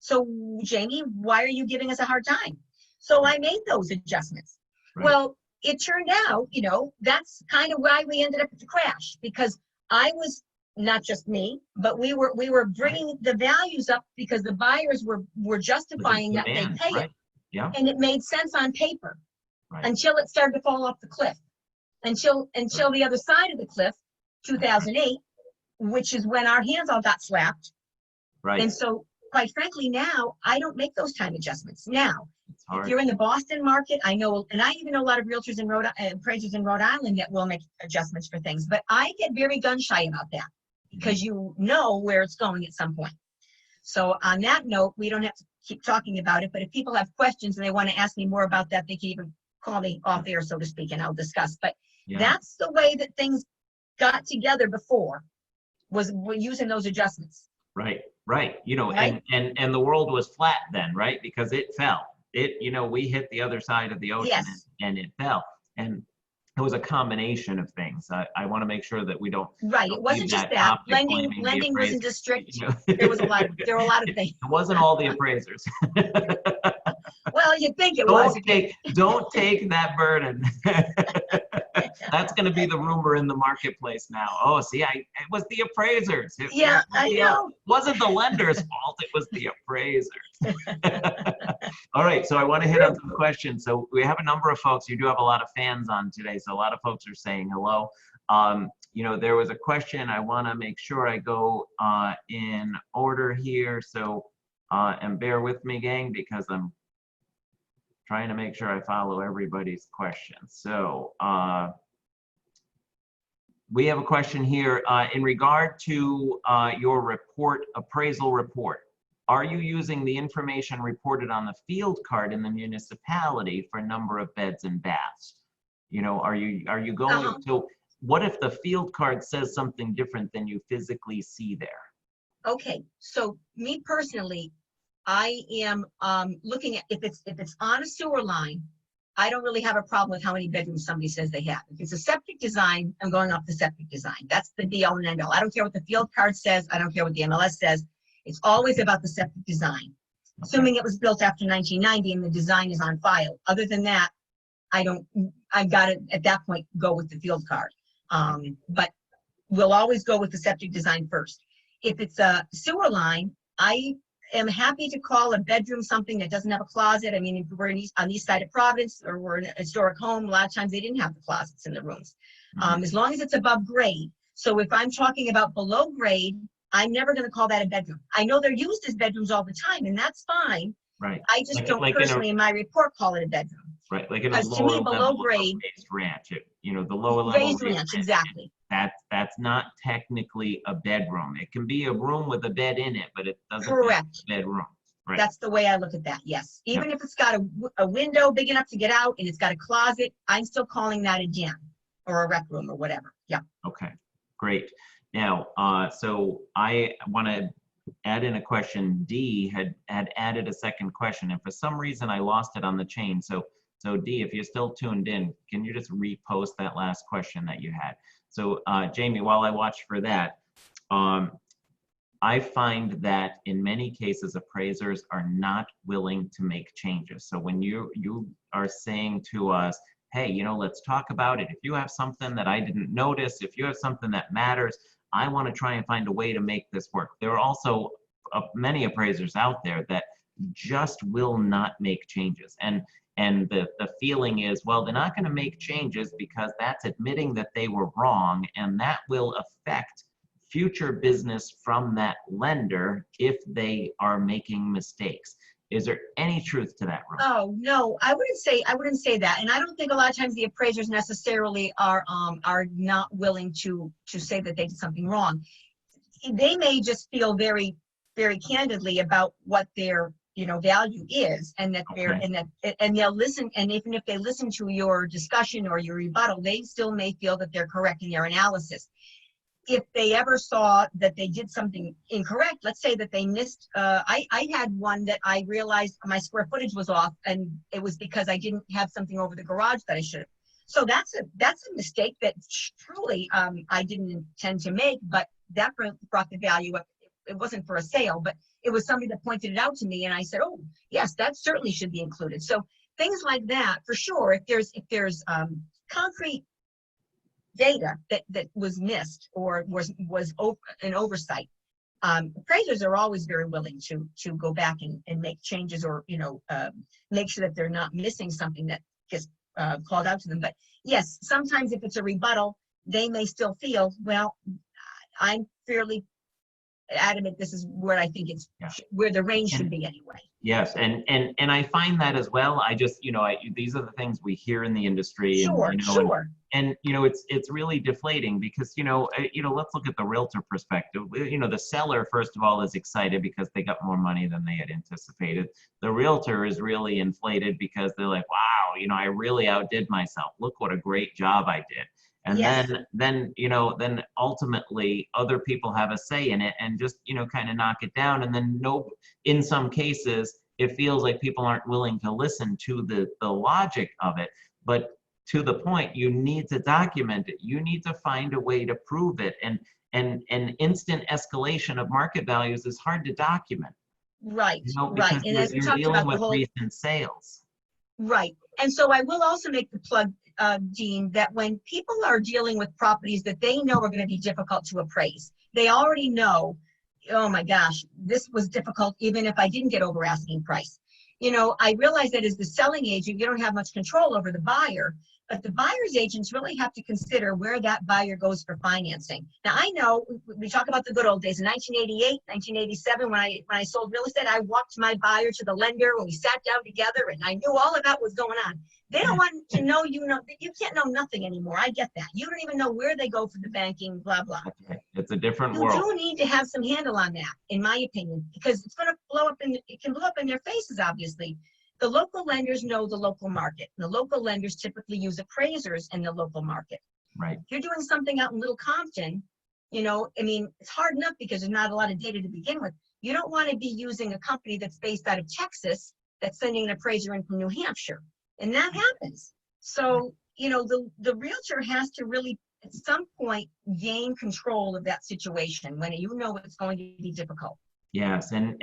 [SPEAKER 2] So Jamie, why are you giving us a hard time? So I made those adjustments.
[SPEAKER 1] Right.
[SPEAKER 2] Well, it turned out, that's kind of why we ended up at the crash, because I was, not just me, but we were bringing the values up because the buyers were justifying that they
[SPEAKER 1] Demand,
[SPEAKER 2] pay
[SPEAKER 1] right.
[SPEAKER 2] it.
[SPEAKER 1] Yeah.
[SPEAKER 2] And it made sense on paper
[SPEAKER 1] Right.
[SPEAKER 2] until it started to fall off the cliff. Until the other side of the cliff, 2008, which is when our hands all got slapped.
[SPEAKER 1] Right.
[SPEAKER 2] And so, quite frankly, now I don't make those time adjustments. Now,
[SPEAKER 1] It's hard.
[SPEAKER 2] if you're in the Boston market, I know, and I even know a lot of realtors in appraisers in Rhode Island that will make adjustments for things, but I get very gun shy about that because you know where it's going at some point. So on that note, we don't have to keep talking about it, but if people have questions and they want to ask me more about that, they can even call me off air, so to speak, and I'll discuss. But that's the way that things got together before, was we're using those adjustments.
[SPEAKER 1] Right.
[SPEAKER 2] Right?
[SPEAKER 1] And the world was flat then, right? Because it fell. We hit the other side of the ocean.
[SPEAKER 2] Yes.
[SPEAKER 1] and it fell. And it was a combination of things. I want to make sure that we don't.
[SPEAKER 2] Right. It wasn't just that. Lending wasn't just strict. There were a lot of things.
[SPEAKER 1] It wasn't all the appraisers.
[SPEAKER 2] Well, you'd think it was.
[SPEAKER 1] Don't take that burden. That's going to be the rumor in the marketplace now. Oh, see, it was the appraisers.
[SPEAKER 2] I know.
[SPEAKER 1] It wasn't the lender's fault. It was the appraisers. All right, so I want to hit on some questions. So we have a number of folks. You do have a lot of fans on today, so a lot of folks are saying hello. There was a question. I want to make sure I go in order here. So, and bear with me, gang, because I'm trying to make sure I follow everybody's questions. So we have a question here in regard to your appraisal report. Are you using the information reported on the field card in the municipality for number of beds and baths? Are you going to, what if the field card says something different than you physically see there?
[SPEAKER 2] Okay, so me personally, I am looking at, if it's on a sewer line, I don't really have a problem with how many bedrooms somebody says they have. If it's a septic design, I'm going off the septic design. That's the be all and end all. I don't care what the field card says. I don't care what the MLS says. It's always about the septic design, assuming it was built after 1990 and the design is on file. Other than that, I've got to, at that point, go with the field card. But we'll always go with the septic design first. If it's a sewer line, I am happy to call a bedroom something that doesn't have a closet. I mean, if we're on the east side of Providence or we're in a historic home, a lot of times they didn't have the closets in the rooms. As long as it's above grade. So if I'm talking about below grade, I'm never going to call that a bedroom. I know they're used as bedrooms all the time, and that's fine.
[SPEAKER 1] Right.
[SPEAKER 2] I just don't personally in my report call it a bedroom.
[SPEAKER 1] Right, like in a
[SPEAKER 2] Because to me,
[SPEAKER 1] lower
[SPEAKER 2] below
[SPEAKER 1] level
[SPEAKER 2] grade,
[SPEAKER 1] raised ranch, the lower level
[SPEAKER 2] raised ranch, exactly.
[SPEAKER 1] That's not technically a bedroom. It can be a room with a bed in it, but it doesn't
[SPEAKER 2] Correct.
[SPEAKER 1] be a bedroom. Right.
[SPEAKER 2] That's the way I look at that, yes. Even if it's got a window big enough to get out and it's got a closet, I'm still calling that a den or a rec room or whatever. Yeah.
[SPEAKER 1] Okay, great. Now, so I want to add in a question. D had added a second question, and for some reason I lost it on the chain. So D, if you're still tuned in, can you just repost that last question that you had? So Jamie, while I watch for that, I find that in many cases appraisers are not willing to make changes. So when you are saying to us, hey, let's talk about it. If you have something that I didn't notice, if you have something that matters, I want to try and find a way to make this work. There are also many appraisers out there that just will not make changes. And the feeling is, well, they're not going to make changes because that's admitting that they were wrong, and that will affect future business from that lender if they are making mistakes. Is there any truth to that, Rose?
[SPEAKER 2] Oh, no, I wouldn't say that. And I don't think a lot of times the appraisers necessarily are not willing to say that they did something wrong. They may just feel very, very candidly about what their value is, and that and they'll listen. And even if they listen to your discussion or your rebuttal, they still may feel that they're correct in their analysis. If they ever saw that they did something incorrect, let's say that they missed, I had one that I realized my square footage was off, and it was because I didn't have something over the garage that I should have. So that's a mistake that truly I didn't intend to make, but that brought the value up it wasn't for a sale, but it was somebody that pointed it out to me, and I said, oh, yes, that certainly should be included. So things like that, for sure, if there's concrete data that was missed or was an oversight, appraisers are always very willing to go back and make changes, or make sure that they're not missing something that gets called out to them. But yes, sometimes if it's a rebuttal, they may still feel, well, I'm fairly adamant this is where I think it's where the range should be anyway.
[SPEAKER 1] Yes, and I find that as well. I just, these are the things we hear in the industry.
[SPEAKER 2] Sure, sure.
[SPEAKER 1] And it's really deflating because, let's look at the realtor perspective. The seller, first of all, is excited because they got more money than they had anticipated. The realtor is really inflated because they're like, wow, I really outdid myself. Look what a great job I did. And
[SPEAKER 2] yes.
[SPEAKER 1] then ultimately other people have a say in it and just, kind of knock it down. And then in some cases, it feels like people aren't willing to listen to the logic of it. But to the point, you need to document it. You need to find a way to prove it. And instant escalation of market values is hard to document.
[SPEAKER 2] Right,
[SPEAKER 1] because
[SPEAKER 2] And as we
[SPEAKER 1] you're
[SPEAKER 2] talked
[SPEAKER 1] dealing
[SPEAKER 2] about
[SPEAKER 1] with recent sales.
[SPEAKER 2] Right. And so I will also make the plug, Dean, that when people are dealing with properties that they know are going to be difficult to appraise, they already know, oh my gosh, this was difficult even if I didn't get over asking price. I realize that as the selling agent, you don't have much control over the buyer, but the buyer's agents really have to consider where that buyer goes for financing. Now, I know we talk about the good old days. In 1988, 1987, when I sold real estate, I walked my buyer to the lender and we sat down together and I knew all about what was going on. They don't want to know, you can't know nothing anymore. I get that. You don't even know where they go for the banking, blah, blah.
[SPEAKER 1] It's a different world.
[SPEAKER 2] You do need to have some handle on that, in my opinion, because it's going to it can blow up in their faces, obviously. The local lenders know the local market. The local lenders typically use appraisers in the local market.
[SPEAKER 1] Right.
[SPEAKER 2] If you're doing something out in Little Compton, it's hard enough because there's not a lot of data to begin with. You don't want to be using a company that's based out of Texas that's sending an appraiser in from New Hampshire. And that happens. So, the realtor has to really, at some point, gain control of that situation when it's going to be difficult.
[SPEAKER 1] Yes, and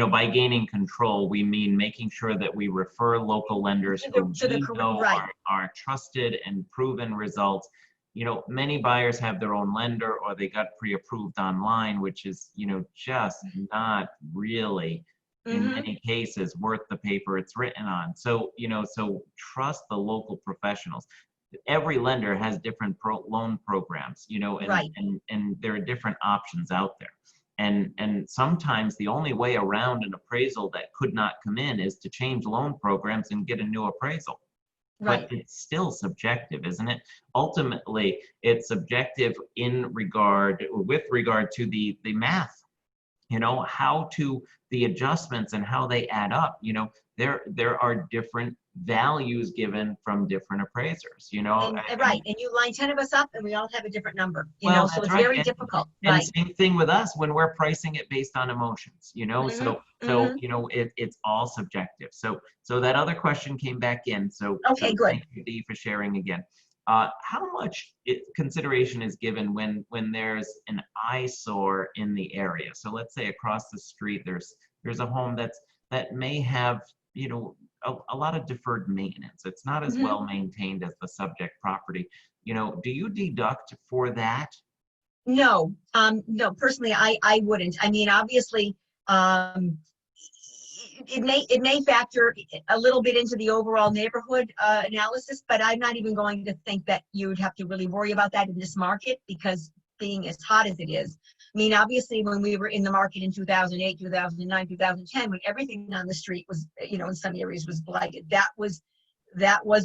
[SPEAKER 1] by gaining control, we mean making sure that we refer local lenders who are trusted and proven results. Many buyers have their own lender or they got pre-approved online, which is, just not really, in many cases, worth the paper it's written on. So, so trust the local professionals. Every lender has different loan programs, and there are different options out there. And sometimes the only way around an appraisal that could not come in is to change loan programs and get a new appraisal. Right. But it's still subjective, isn't it? Ultimately, it's subjective with regard to the math, how to the adjustments and how they add up. There are different values given from different appraisers,
[SPEAKER 2] Right. And you line 10 of us up and we all have a different number, so it's
[SPEAKER 1] right.
[SPEAKER 2] very difficult.
[SPEAKER 1] And same thing with us when we're pricing it based on emotions, it's all subjective. So that other question came back in.
[SPEAKER 2] Okay, good.
[SPEAKER 1] Thank you, Dee, for sharing again. How much consideration is given when there's an eyesore in the area? So let's say across the street, there's a home that may have, a lot of deferred maintenance. It's not as well maintained as the subject property. Do you deduct for that?
[SPEAKER 2] No, personally, I wouldn't. Obviously, it may factor a little bit into the overall neighborhood analysis, but I'm not even going to think that you would have to really worry about that in this market, because being as hot as it is. Obviously, when we were in the market in 2008, 2009, 2010, when everything on the street was, in some areas was blighted, that was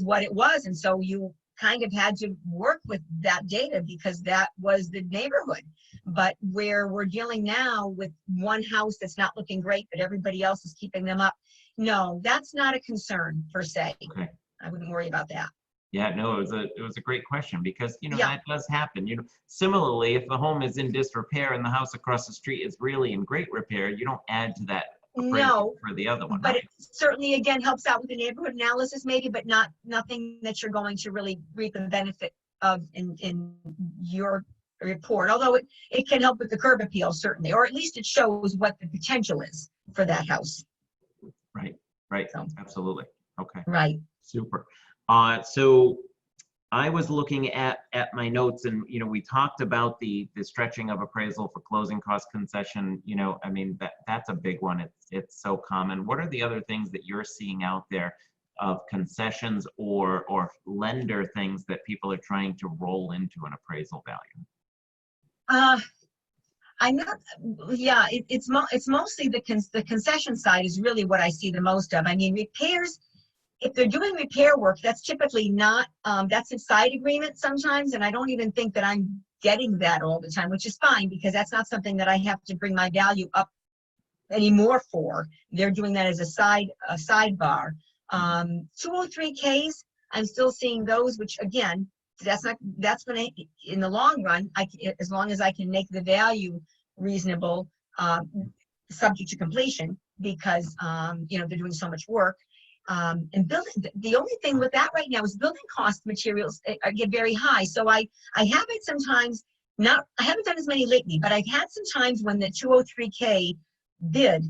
[SPEAKER 2] what it was. And so you kind of had to work with that data because that was the neighborhood. But where we're dealing now with one house that's not looking great, but everybody else is keeping them up, no, that's not a concern per se.
[SPEAKER 1] Okay.
[SPEAKER 2] I wouldn't worry about that.
[SPEAKER 1] Yeah, no, it was a great question because, that does happen. Similarly, if the home is in disrepair and the house across the street is really in great repair, you don't add to that appraisal for the other one.
[SPEAKER 2] But
[SPEAKER 1] right?
[SPEAKER 2] it certainly, again, helps out with the neighborhood analysis maybe, but nothing that you're going to really reap the benefit of in your report, although it can help with the curb appeal, certainly, or at least it shows what the potential is for that house.
[SPEAKER 1] Right, right,
[SPEAKER 2] So,
[SPEAKER 1] absolutely. Okay,
[SPEAKER 2] right.
[SPEAKER 1] super. So I was looking at my notes, and we talked about the stretching of appraisal for closing cost concession. I mean, that's a big one. It's so common. What are the other things that you're seeing out there of concessions or lender things that people are trying to roll into an appraisal value?
[SPEAKER 2] I'm not, yeah, it's mostly the concession side is really what I see the most of. I mean, repairs, if they're doing repair work, that's typically not, that's a side agreement sometimes, and I don't even think that I'm getting that all the time, which is fine, because that's not something that I have to bring my value up anymore for. They're doing that as a sidebar. 203Ks, I'm still seeing those, which again, that's gonna, in the long run, as long as I can make the value reasonable, subject to completion, because they're doing so much work. And building, the only thing with that right now is building cost materials get very high. So I have it sometimes, I haven't done as many lately, but I've had some times when the 203K bid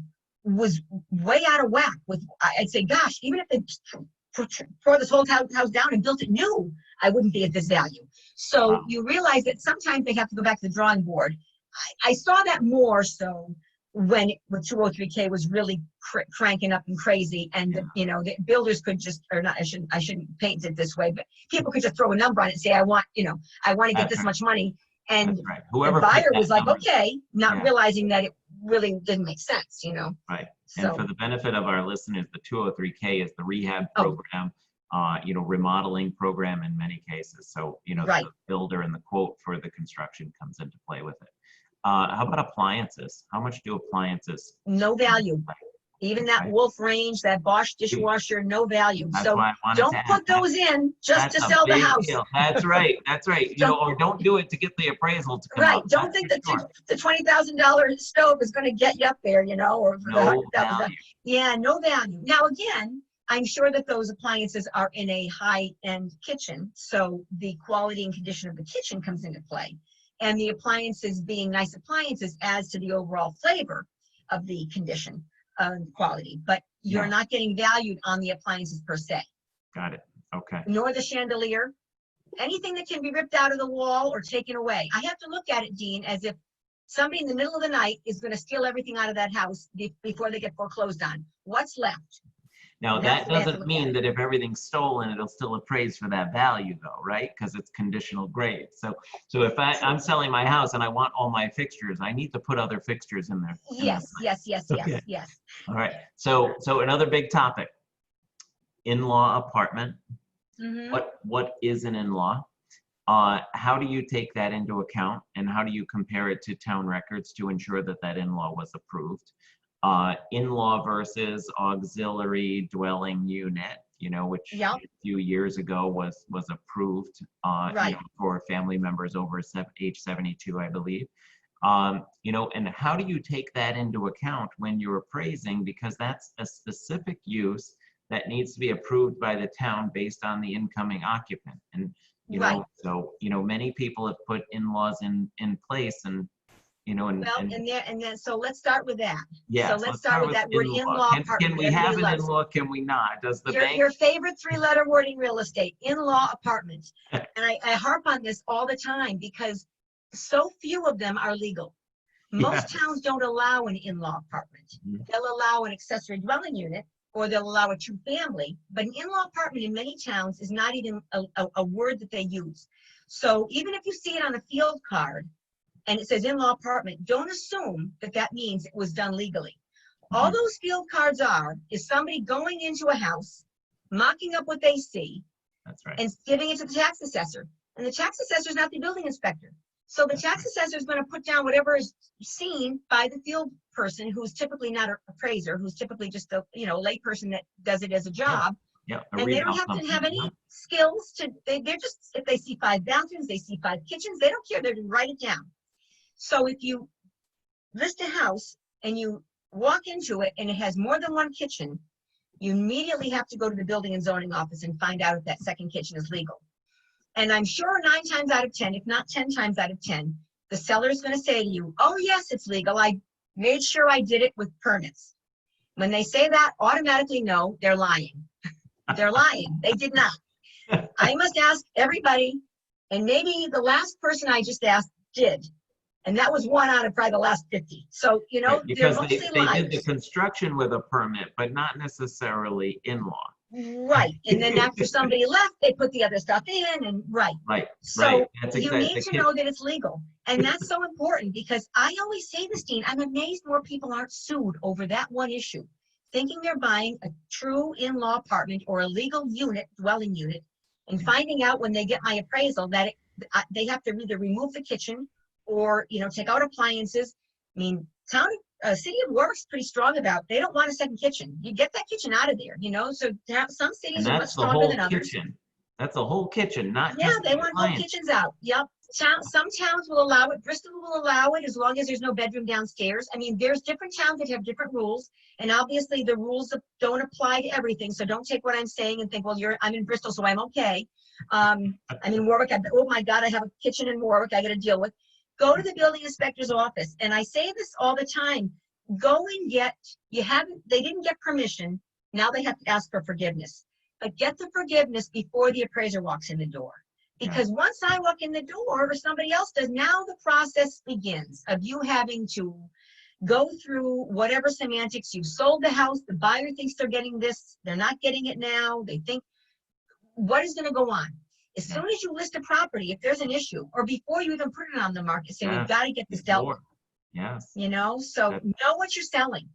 [SPEAKER 2] was way out of whack with, I'd say, gosh, even if they tore this whole house down and built it new, I wouldn't be at this value. So
[SPEAKER 1] Wow.
[SPEAKER 2] you realize that sometimes they have to go back to the drawing board. I saw that more so when 203K was really cranking up and crazy, and the builders could just, or not, I shouldn't paint it this way, but people could just throw a number on it and say, I want to get this much money, and
[SPEAKER 1] right. Whoever
[SPEAKER 2] the buyer was like,
[SPEAKER 1] number.
[SPEAKER 2] okay, not realizing that it really didn't make sense,
[SPEAKER 1] Right.
[SPEAKER 2] So,
[SPEAKER 1] and for the benefit of our listeners, the 203K is the rehab program, remodeling program in many cases. So,
[SPEAKER 2] right.
[SPEAKER 1] the builder and the quote for the construction comes into play with it. How about appliances? How much do appliances?
[SPEAKER 2] No value. Even that Wolf range, that Bosch dishwasher, no value.
[SPEAKER 1] That's
[SPEAKER 2] so
[SPEAKER 1] why I wanted
[SPEAKER 2] don't
[SPEAKER 1] to
[SPEAKER 2] put those in just to sell the house.
[SPEAKER 1] Deal. That's right. That's right. Or don't do it to get the appraisal to come
[SPEAKER 2] right.
[SPEAKER 1] up.
[SPEAKER 2] Don't think that the $20,000 stove is going to get you up there, or
[SPEAKER 1] no value.
[SPEAKER 2] Yeah, no value. Now again, I'm sure that those appliances are in a high-end kitchen, so the quality and condition of the kitchen comes into play. And the appliances being nice appliances adds to the overall flavor of the condition quality, but you're not getting valued on the appliances per se.
[SPEAKER 1] Got it. Okay.
[SPEAKER 2] Nor the chandelier. Anything that can be ripped out of the wall or taken away. I have to look at it, Dean, as if somebody in the middle of the night is going to steal everything out of that house before they get foreclosed on. What's left?
[SPEAKER 1] Now, that doesn't mean that if everything's stolen, it'll still appraise for that value, though, right? Because it's conditional grade. So if I'm selling my house and I want all my fixtures, I need to put other fixtures in there.
[SPEAKER 2] Yes.
[SPEAKER 1] Okay. Yes. All right. So another big topic: in-law apartment.
[SPEAKER 2] Mm-hmm.
[SPEAKER 1] What is an in-law? How do you take that into account, and how do you compare it to town records to ensure that in-law was approved? In-law versus auxiliary dwelling unit, which a few years ago was approved for family members over age 72, I believe. And how do you take that into account when you're appraising? Because that's a specific use that needs to be approved by the town based on the incoming occupant. And, so, many people have put in-laws in place, and
[SPEAKER 2] so let's start with that.
[SPEAKER 1] Yeah.
[SPEAKER 2] So let's start with that word in-law.
[SPEAKER 1] Can we have an in-law? Can we not? Does the bank?
[SPEAKER 2] Your favorite three-letter word in real estate, in-law apartment. And I harp on this all the time because so few of them are legal. Most towns don't allow an in-law apartment. They'll allow an accessory dwelling unit, or they'll allow a two-family. But an in-law apartment in many towns is not even a word that they use. So even if you see it on a field card, and it says in-law apartment, don't assume that means it was done legally. All those field cards is somebody going into a house, mocking up what they see, and giving it to the tax assessor. And the tax assessor is not the building inspector. So the tax assessor is going to put down whatever is seen by the field person, who's typically not an appraiser, who's typically just a lay person that does it as a job. And they don't have to have any skills they're just, if they see 5 bathrooms, they see 5 kitchens, they don't care, they're going to write it down. So if you list a house and you walk into it and it has more than one kitchen, you immediately have to go to the building and zoning office and find out if that second kitchen is legal. And I'm sure 9 times out of 10, if not 10 times out of 10, the seller is going to say to you, oh, yes, it's legal. I made sure I did it with permits. When they say that, automatically know they're lying. They're lying. They did not. I must ask everybody, and maybe the last person I just asked did. And that was 1 out of probably the last 50. So, you know,
[SPEAKER 1] Right,
[SPEAKER 2] they're
[SPEAKER 1] because
[SPEAKER 2] mostly
[SPEAKER 1] they did the
[SPEAKER 2] liars.
[SPEAKER 1] construction with a permit, but not necessarily in law.
[SPEAKER 2] Right. And then after somebody left, they put the other stuff in and right.
[SPEAKER 1] Right,
[SPEAKER 2] So
[SPEAKER 1] right. That's
[SPEAKER 2] you
[SPEAKER 1] exactly
[SPEAKER 2] need to know that it's legal. And that's so important because I always say this, Dean, I'm amazed more people aren't sued over that one issue, thinking they're buying a true in-law apartment or a legal unit, dwelling unit, and finding out when they get my appraisal that they have to either remove the kitchen or, you know, take out appliances. I mean, city of Warwick's pretty strong about, they don't want a second kitchen. You get that kitchen out of there, you know? So some
[SPEAKER 1] And
[SPEAKER 2] cities are much
[SPEAKER 1] that's the
[SPEAKER 2] stronger
[SPEAKER 1] whole
[SPEAKER 2] than others.
[SPEAKER 1] kitchen. That's a whole kitchen, not
[SPEAKER 2] Yeah,
[SPEAKER 1] just
[SPEAKER 2] they
[SPEAKER 1] the
[SPEAKER 2] want whole
[SPEAKER 1] appliance.
[SPEAKER 2] kitchens out. Yep. Some towns will allow it. Bristol will allow it as long as there's no bedroom downstairs. I mean, there's different towns that have different rules, and obviously the rules don't apply to everything. So don't take what I'm saying and think, well, I'm in Bristol, so I'm okay. I'm in Warwick. Oh my God, I have a kitchen in Warwick I got to deal with. Go to the building inspector's office, and I say this all the time. Go and they didn't get permission. Now they have to ask for forgiveness. But get the forgiveness before the appraiser walks in the door. Because once I walk in the door or somebody else does, now the process begins of you having to go through whatever semantics. You've sold the house, the buyer thinks they're getting this, they're not getting it now. They think, what is going to go on? As soon as you list a property, if there's an issue, or before you even put it on the market, say, we've got to get this dealt with.
[SPEAKER 1] Yes.
[SPEAKER 2] You know, so know what you're selling.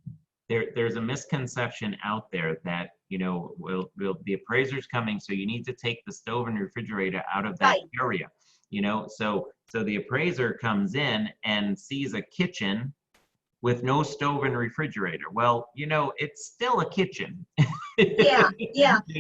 [SPEAKER 1] There's a misconception out there that, you know, the appraiser's coming, so you need to take the stove and refrigerator out of that area. You know, so the appraiser comes in and sees a kitchen with no stove and refrigerator. Well, you know, it's still a kitchen.
[SPEAKER 2] Yeah.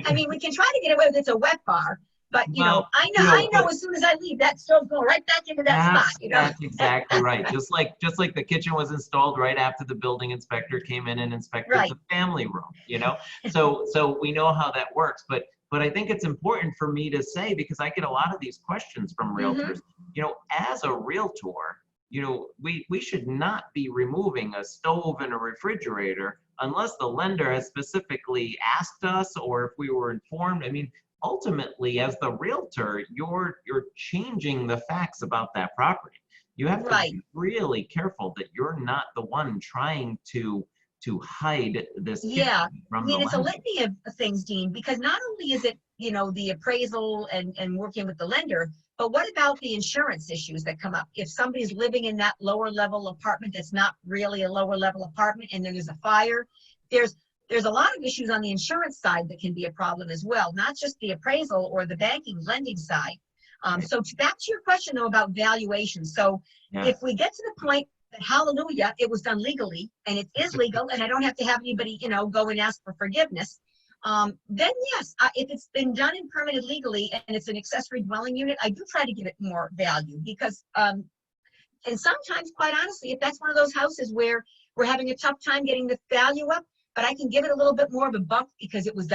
[SPEAKER 2] I mean, we can try to get away with it's a wet bar, but I know as soon as I leave, that stove's going right back into that spot. You know?
[SPEAKER 1] That's exactly right. Just like the kitchen was installed right after the building inspector came in and inspected the family room. You know, so we know how that works. But I think it's important for me to say, because I get a lot of these questions from realtors. You know, as a realtor, you know, we should not be removing a stove and a refrigerator unless the lender has specifically asked us or if we were informed. I mean, ultimately, as the realtor, you're changing the facts about that property. You have to be really careful that you're not the one trying to hide this from the
[SPEAKER 2] it's a litany of things, Dean, because not only is it, you know, the appraisal and working with the lender, but what about the insurance issues that come up? If somebody's living in that lower level apartment that's not really a lower level apartment and then there's a fire, there's a lot of issues on the insurance side that can be a problem as well, not just the appraisal or the lending side. So back to your question though about valuation. So if we get to the point that, hallelujah, it was done legally and it is legal and I don't have to have anybody, you know, go and ask for forgiveness, then yes, if it's been done and permitted legally and it's an accessory dwelling unit, I do try to give it more value because, and sometimes, quite honestly, if that's one of those houses where we're having a tough time getting the value up, but I can give it a little bit more of a bump because it was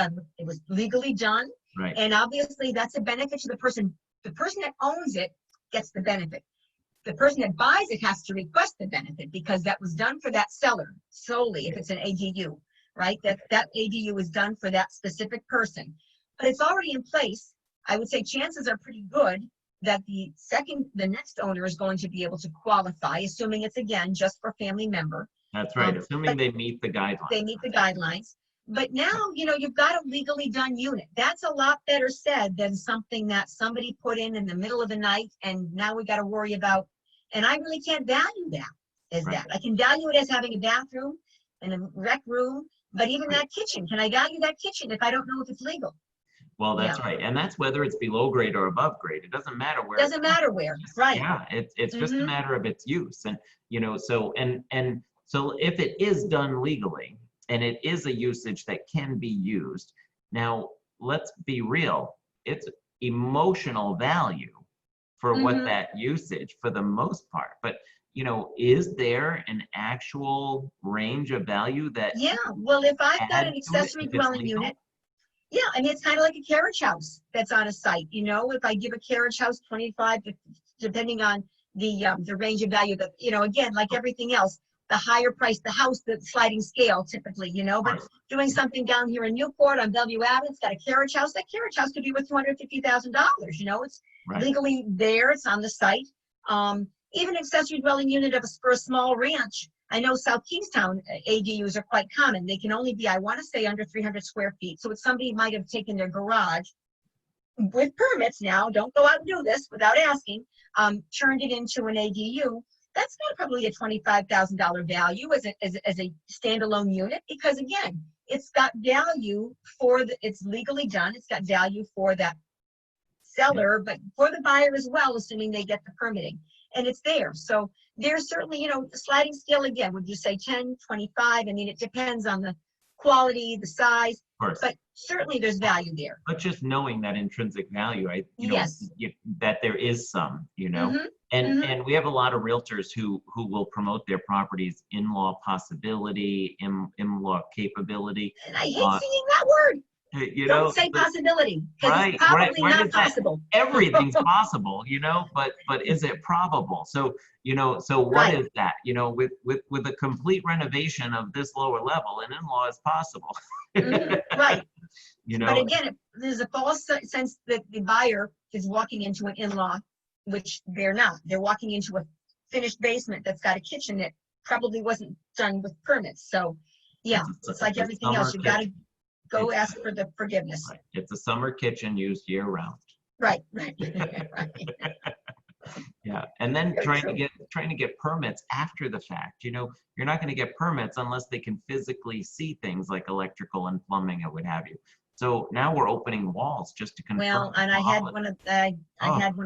[SPEAKER 2] legally done.
[SPEAKER 1] Right.
[SPEAKER 2] And obviously that's a benefit to the person. The person that owns it gets the benefit. The person that buys it has to request the benefit because that was done for that seller solely if it's an ADU, right? That ADU is done for that specific person. But it's already in place. I would say chances are pretty good that the next owner is going to be able to qualify, assuming it's, again, just for family member.
[SPEAKER 1] That's right, assuming they meet the guidelines.
[SPEAKER 2] They meet the guidelines. But now, you know, you've got a legally done unit. That's a lot better said than something that somebody put in the middle of the night and now we got to worry about. And I really can't value that as that. I can value it as having a bathroom and a rec room, but even that kitchen, can I value that kitchen if I don't know if it's legal?
[SPEAKER 1] Well, that's right. And that's whether it's below grade or above grade. It doesn't matter where.
[SPEAKER 2] Doesn't matter where, right.
[SPEAKER 1] Yeah, it's just a matter of its use. And, you know, so if it is done legally and it is a usage that can be used, now let's be real, it's emotional value for what that usage for the most part. But, you know, is there an actual range of value that?
[SPEAKER 2] Yeah, well, if I've got an accessory dwelling unit, Yeah, I mean, it's kind of like a carriage house that's on a site, you know, if I give a carriage house 25, depending on the range of value that, you know, again, like everything else, the higher price the house, the sliding scale typically, you know, but doing something down here in Newport on Bellevue Avenue, it's got a carriage house. That carriage house could be worth $250,000, you know, it's legally there, it's on the site. Even accessory dwelling unit for a small ranch. I know South Kingstown ADUs are quite common. They can only be, I want to say, under 300 square feet. So if somebody might have taken their garage with permits now, don't go out and do this without asking, turned it into an ADU, that's got probably a $25,000 value as a standalone unit, because again, it's got value it's legally done. It's got value for that seller, but for the buyer as well, assuming they get the permitting. And it's there. So there's certainly, you know, the sliding scale again, would you say 10, 25? I mean, it depends on the quality, the size, but certainly there's value there.
[SPEAKER 1] But just knowing that intrinsic value,
[SPEAKER 2] yes,
[SPEAKER 1] that there is some, you know, and we have a lot of realtors who will promote their properties in-law possibility, in-law capability.
[SPEAKER 2] And I hate seeing that word.
[SPEAKER 1] You
[SPEAKER 2] Don't
[SPEAKER 1] know,
[SPEAKER 2] say possibility, because it's probably not possible.
[SPEAKER 1] Everything's possible, you know, but is it probable? So, you know, so what is that? You know, with a complete renovation of this lower level, an in-law is possible.
[SPEAKER 2] Right.
[SPEAKER 1] You know,
[SPEAKER 2] but again, there's a false sense that the buyer is walking into an in-law, which they're not. They're walking into a finished basement that's got a kitchen that probably wasn't done with permits. So, yeah, it's like everything else. You got to go ask for the forgiveness.
[SPEAKER 1] Right. It's a summer kitchen used year round.
[SPEAKER 2] Right.
[SPEAKER 1] Yeah, and then trying to get permits after the fact. You know, you're not going to get permits unless they can physically see things like electrical and plumbing and what have you. So now we're opening walls just to confirm.
[SPEAKER 2] Well, and I had one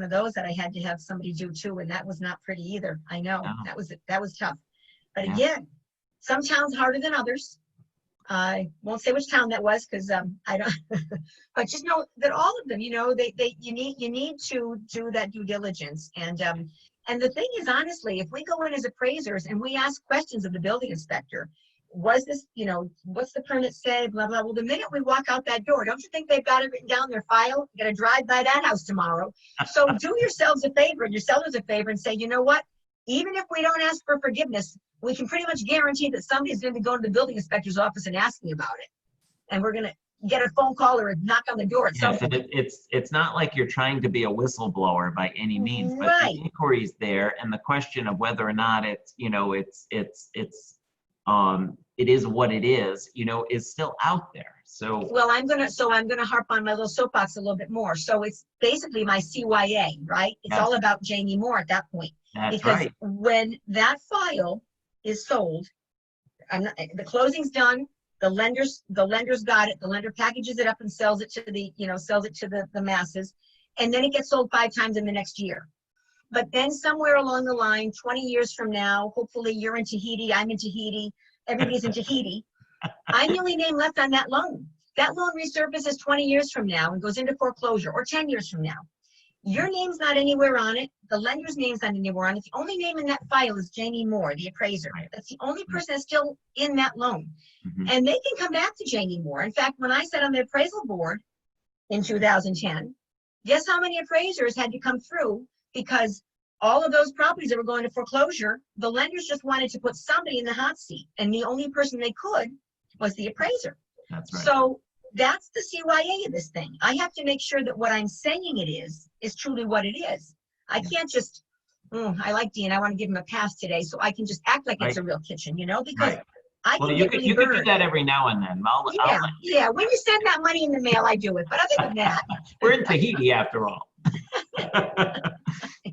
[SPEAKER 2] of those that I had to have somebody do too, and that was not pretty either. I know that was tough. But again, some towns harder than others. I won't say which town that was, because I don't. But just know that all of them, you know, you need to do that due diligence. And the thing is, honestly, if we go in as appraisers and we ask questions of the building inspector, was this, you know, what's the permit say, blah blah. Well, the minute we walk out that door, don't you think they've got it written down in their file? You got to drive by that house tomorrow. So do yourselves a favor and your sellers a favor and say, you know what? Even if we don't ask for forgiveness, we can pretty much guarantee that somebody's going to be going to the building inspector's office and asking about it. And we're going to get a phone call or a knock on the door at some point.
[SPEAKER 1] It's not like you're trying to be a whistleblower by any means, but the inquiry's there, and the question of whether or not it's, you know, it is what it is, you know, is still out there. So
[SPEAKER 2] well, I'm gonna harp on my little soapbox a little bit more. So it's basically my CYA, right? It's all about Jamie Moore at that point. Because when that file is sold, the closing's done, the lender's got it, the lender packages it up and sells it to the masses, and then it gets sold 5 times in the next year. But then somewhere along the line, 20 years from now, hopefully you're in Tahiti, I'm in Tahiti, everybody's in Tahiti, I'm the only name left on that loan. That loan resurfaces 20 years from now and goes into foreclosure, or 10 years from now. Your name's not anywhere on it. The lender's name's not anywhere on it. The only name in that file is Jamie Moore, the appraiser. That's the only person that's still in that loan. And they can come back to Jamie Moore. In fact, when I sat on the appraisal board in 2010, guess how many appraisers had to come through, because all of those properties that were going to foreclosure, the lenders just wanted to put somebody in the hot seat, and the only person they could was the appraiser.
[SPEAKER 1] That's right.
[SPEAKER 2] So that's the CYA of this thing. I have to make sure that what I'm saying it is truly what it is. I can't just, I like Dean, I want to give him a pass today, so I can just act like it's a real kitchen, you know, because I can
[SPEAKER 1] you can do that every now and then.
[SPEAKER 2] Yeah, when you send that money in the mail, I do it. But other than that,
[SPEAKER 1] we're in Tahiti after all.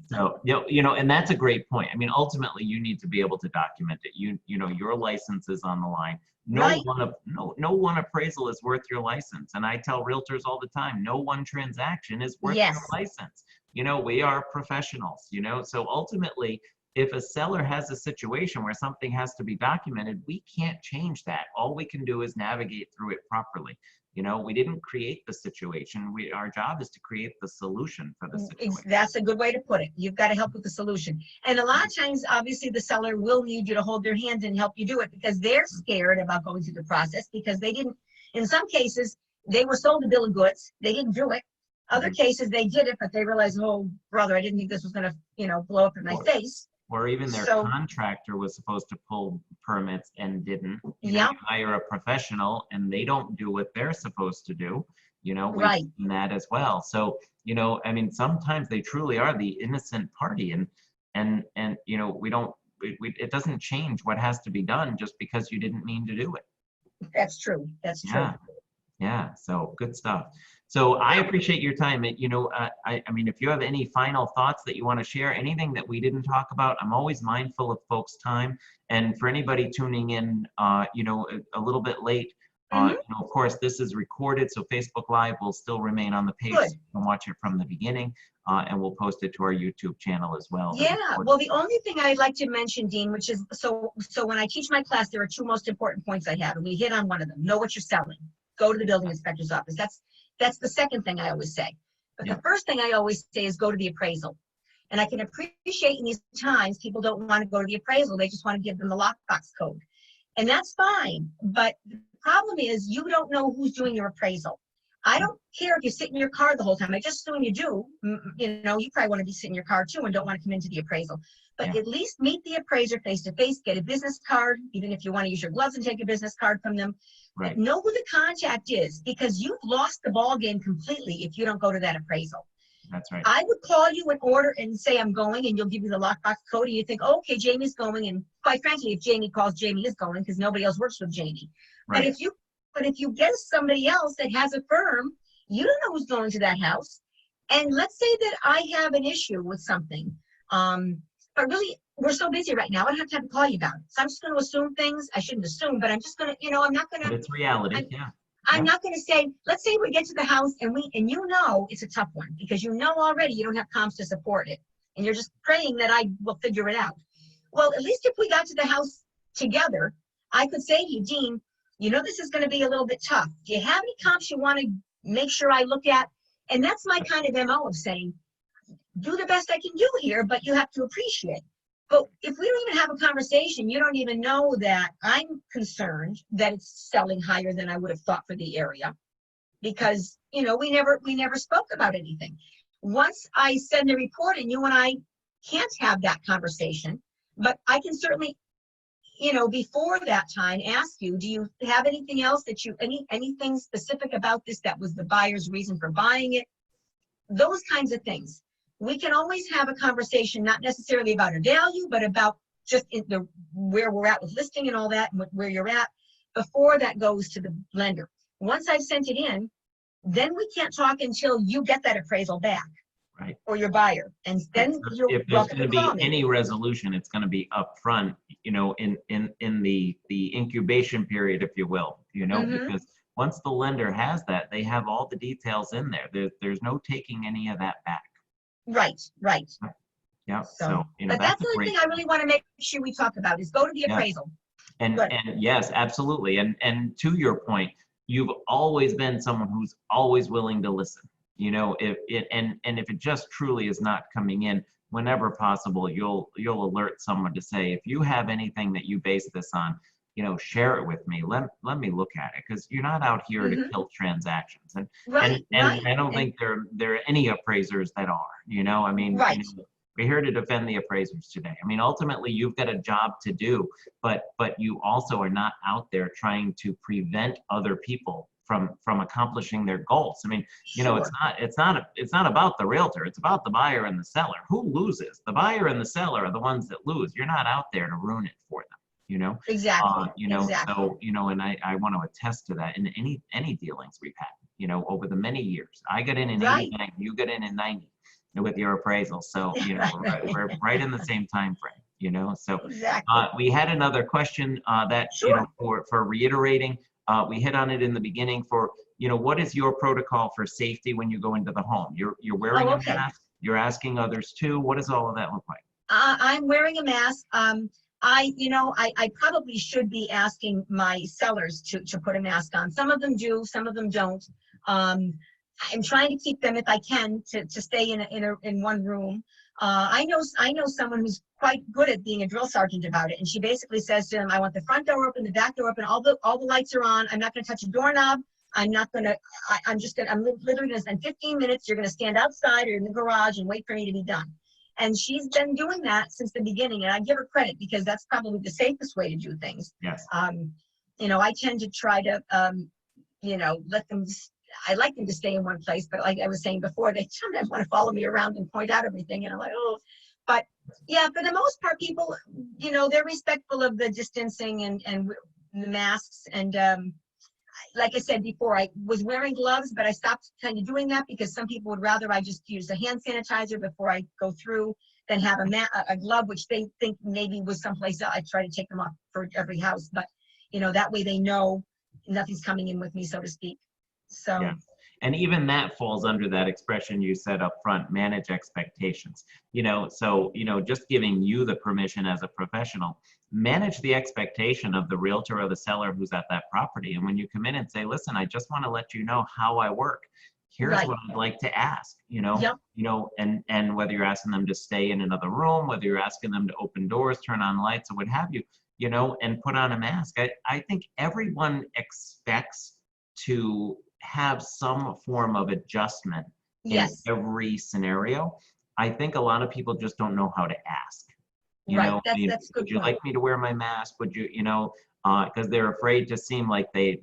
[SPEAKER 1] So, you know, and that's a great point. I mean, ultimately, you need to be able to document it. You know, your license is on the line. No one appraisal is worth your license. And I tell realtors all the time, no one transaction is worth your license. You know, we are professionals, you know, so ultimately, if a seller has a situation where something has to be documented, we can't change that. All we can do is navigate through it properly. You know, we didn't create the situation. Our job is to create the solution for the situation.
[SPEAKER 2] That's a good way to put it. You've got to help with the solution. And a lot of times, obviously, the seller will need you to hold their hand and help you do it, because they're scared about going through the process, because they didn't, in some cases, they were sold a bill of goods. They didn't do it. Other
[SPEAKER 1] Right.
[SPEAKER 2] cases, they did it, but they realized, oh, brother, I didn't think this was going to, blow up in my face.
[SPEAKER 1] Or even their
[SPEAKER 2] So,
[SPEAKER 1] contractor was supposed to pull permits and didn't.
[SPEAKER 2] yeah,
[SPEAKER 1] You hire a professional and they don't do what they're supposed to do. We've
[SPEAKER 2] right.
[SPEAKER 1] seen that as well. So, I mean, sometimes they truly are the innocent party, and we don't, it doesn't change what has to be done just because you didn't mean to do it.
[SPEAKER 2] That's true. That's true.
[SPEAKER 1] Yeah. Yeah, so good stuff. So I appreciate your time. I mean, if you have any final thoughts that you want to share, anything that we didn't talk about, I'm always mindful of folks' time. And for anybody tuning in, a little bit late,
[SPEAKER 2] Mhm.
[SPEAKER 1] of course, this is recorded, so Facebook Live will still remain on the page.
[SPEAKER 2] Good.
[SPEAKER 1] So you can watch it from the beginning, and we'll post it to our YouTube channel as well.
[SPEAKER 2] Yeah, well, the only thing I'd like to mention, Dean, which is, so when I teach my class, there are two most important points I have, and we hit on one of them. Know what you're selling. Go to the building inspector's office. That's the second thing I always say. But
[SPEAKER 1] Yeah.
[SPEAKER 2] the first thing I always say is go to the appraisal. And I can appreciate in these times, people don't want to go to the appraisal. They just want to give them the lockbox code. And that's fine. But the problem is you don't know who's doing your appraisal. I don't care if you sit in your car the whole time. I just assume you do. You probably want to be sitting in your car too and don't want to come into the appraisal. But
[SPEAKER 1] Yeah.
[SPEAKER 2] at least meet the appraiser face to face, get a business card, even if you want to use your gloves and take a business card from them.
[SPEAKER 1] Right.
[SPEAKER 2] Know who the contact is, because you've lost the ball game completely if you don't go to that appraisal.
[SPEAKER 1] That's right.
[SPEAKER 2] I would call you in order and say I'm going, and you'll give me the lockbox code, and you think, oh, okay, Jamie's going. And quite frankly, if Jamie calls, Jamie is going, because nobody else works with Jamie.
[SPEAKER 1] Right.
[SPEAKER 2] But if you get somebody else that has a firm, you don't know who's going to that house. And let's say that I have an issue with something. But really, we're so busy right now, I don't have time to call you about it. So I'm just going to assume things. I shouldn't assume, but I'm just going to, I'm not going
[SPEAKER 1] But
[SPEAKER 2] to.
[SPEAKER 1] it's reality. Yeah.
[SPEAKER 2] I'm not going to say, let's say we get to the house and it's a tough one because already you don't have comms to support it. And you're just praying that I will figure it out. Well, at least if we got to the house together, I could say to you, Dean, this is going to be a little bit tough. Do you have any comps you want to make sure I look at? And that's my kind of MO of saying, do the best I can do here, but you have to appreciate. But if we don't even have a conversation, you don't even know that I'm concerned that it's selling higher than I would have thought for the area, because we never spoke about anything. Once I send a report, and you and I can't have that conversation, but I can certainly, before that time, ask you, do you have anything else anything specific about this that was the buyer's reason for buying it? Those kinds of things. We can always have a conversation, not necessarily about a value, but about just where we're at with listing and all that, and where you're at before that goes to the lender. Once I've sent it in, then we can't talk until you get that appraisal back.
[SPEAKER 1] Right.
[SPEAKER 2] Or your buyer. And then you're
[SPEAKER 1] if there's
[SPEAKER 2] welcome
[SPEAKER 1] going
[SPEAKER 2] to
[SPEAKER 1] to
[SPEAKER 2] call
[SPEAKER 1] be
[SPEAKER 2] me.
[SPEAKER 1] any resolution, it's going to be upfront, in the incubation period, if you will,
[SPEAKER 2] Mhm.
[SPEAKER 1] because once the lender has that, they have all the details in there. There's no taking any of that back.
[SPEAKER 2] Right.
[SPEAKER 1] Yeah.
[SPEAKER 2] So,
[SPEAKER 1] So,
[SPEAKER 2] but that's the only thing I really want to make sure we talk about is go to the
[SPEAKER 1] Yeah.
[SPEAKER 2] appraisal.
[SPEAKER 1] And
[SPEAKER 2] Good.
[SPEAKER 1] and yes, absolutely. And to your point, you've always been someone who's always willing to listen. If it just truly is not coming in, whenever possible, you'll alert someone to say, if you have anything that you base this on, share it with me. Let me look at it, because you're not out here to
[SPEAKER 2] Mhm.
[SPEAKER 1] kill transactions. And
[SPEAKER 2] Right.
[SPEAKER 1] I don't think there are any appraisers that are. I mean,
[SPEAKER 2] Right.
[SPEAKER 1] we're here to defend the appraisers today. I mean, ultimately, you've got a job to do, but you also are not out there trying to prevent other people from accomplishing their goals. I mean,
[SPEAKER 2] Sure.
[SPEAKER 1] it's not about the realtor. It's about the buyer and the seller. Who loses? The buyer and the seller are the ones that lose. You're not out there to ruin it for them.
[SPEAKER 2] Exactly.
[SPEAKER 1] So and I want to attest to that in any dealings we've had. Over the many years. I got in
[SPEAKER 2] Right.
[SPEAKER 1] 89. You got in 90. With your appraisal. So, we're right in the same time frame, so
[SPEAKER 2] Exactly.
[SPEAKER 1] we had another question that,
[SPEAKER 2] Sure.
[SPEAKER 1] for reiterating, we hit on it in the beginning what is your protocol for safety when you go into the home? You're wearing a
[SPEAKER 2] okay.
[SPEAKER 1] mask, you're asking others too. What does all of that look like?
[SPEAKER 2] I'm wearing a mask. I probably should be asking my sellers to put a mask on. Some of them do, some of them don't. I'm trying to keep them, if I can, to stay in one room. I know someone who's quite good at being a drill sergeant about it, and she basically says to them, I want the front door open, the back door open, all the lights are on. I'm not going to touch a doorknob. I'm not gonna, I'm literally gonna spend 15 minutes. You're gonna stand outside or in the garage and wait for me to be done. And she's been doing that since the beginning, and I give her credit because that's probably the safest way to do things.
[SPEAKER 1] Yes.
[SPEAKER 2] You know, I tend to try to, you know, let them, I like them to stay in one place, but like I was saying before, they sometimes want to follow me around and point out everything, and I'm like, oh, but yeah, for the most part, people, you know, they're respectful of the distancing and the masks. And like I said before, I was wearing gloves, but I stopped kind of doing that because some people would rather I just use a hand sanitizer before I go through than have a glove, which they think maybe was someplace else. I try to take them off for every house, but you know, that way they know nothing's coming in with me, so to speak. So.
[SPEAKER 1] Yeah. And even that falls under that expression you said up front, manage expectations. You know, so, you know, just giving you the permission as a professional, manage the expectation of the realtor or the seller who's at that property. And when you come in and say, listen, I just want to let you know how I work. Here's
[SPEAKER 2] Right.
[SPEAKER 1] what I'd like to ask, you know,
[SPEAKER 2] Yep.
[SPEAKER 1] you know, and whether you're asking them to stay in another room, whether you're asking them to open doors, turn on lights, or what have you, you know, and put on a mask. I think everyone expects to have some form of adjustment
[SPEAKER 2] Yes.
[SPEAKER 1] in every scenario. I think a lot of people just don't know how to ask. You
[SPEAKER 2] Right.
[SPEAKER 1] know, I mean,
[SPEAKER 2] That's a good
[SPEAKER 1] would you
[SPEAKER 2] point.
[SPEAKER 1] like me to wear my mask? Would you, you know, because they're afraid to seem like they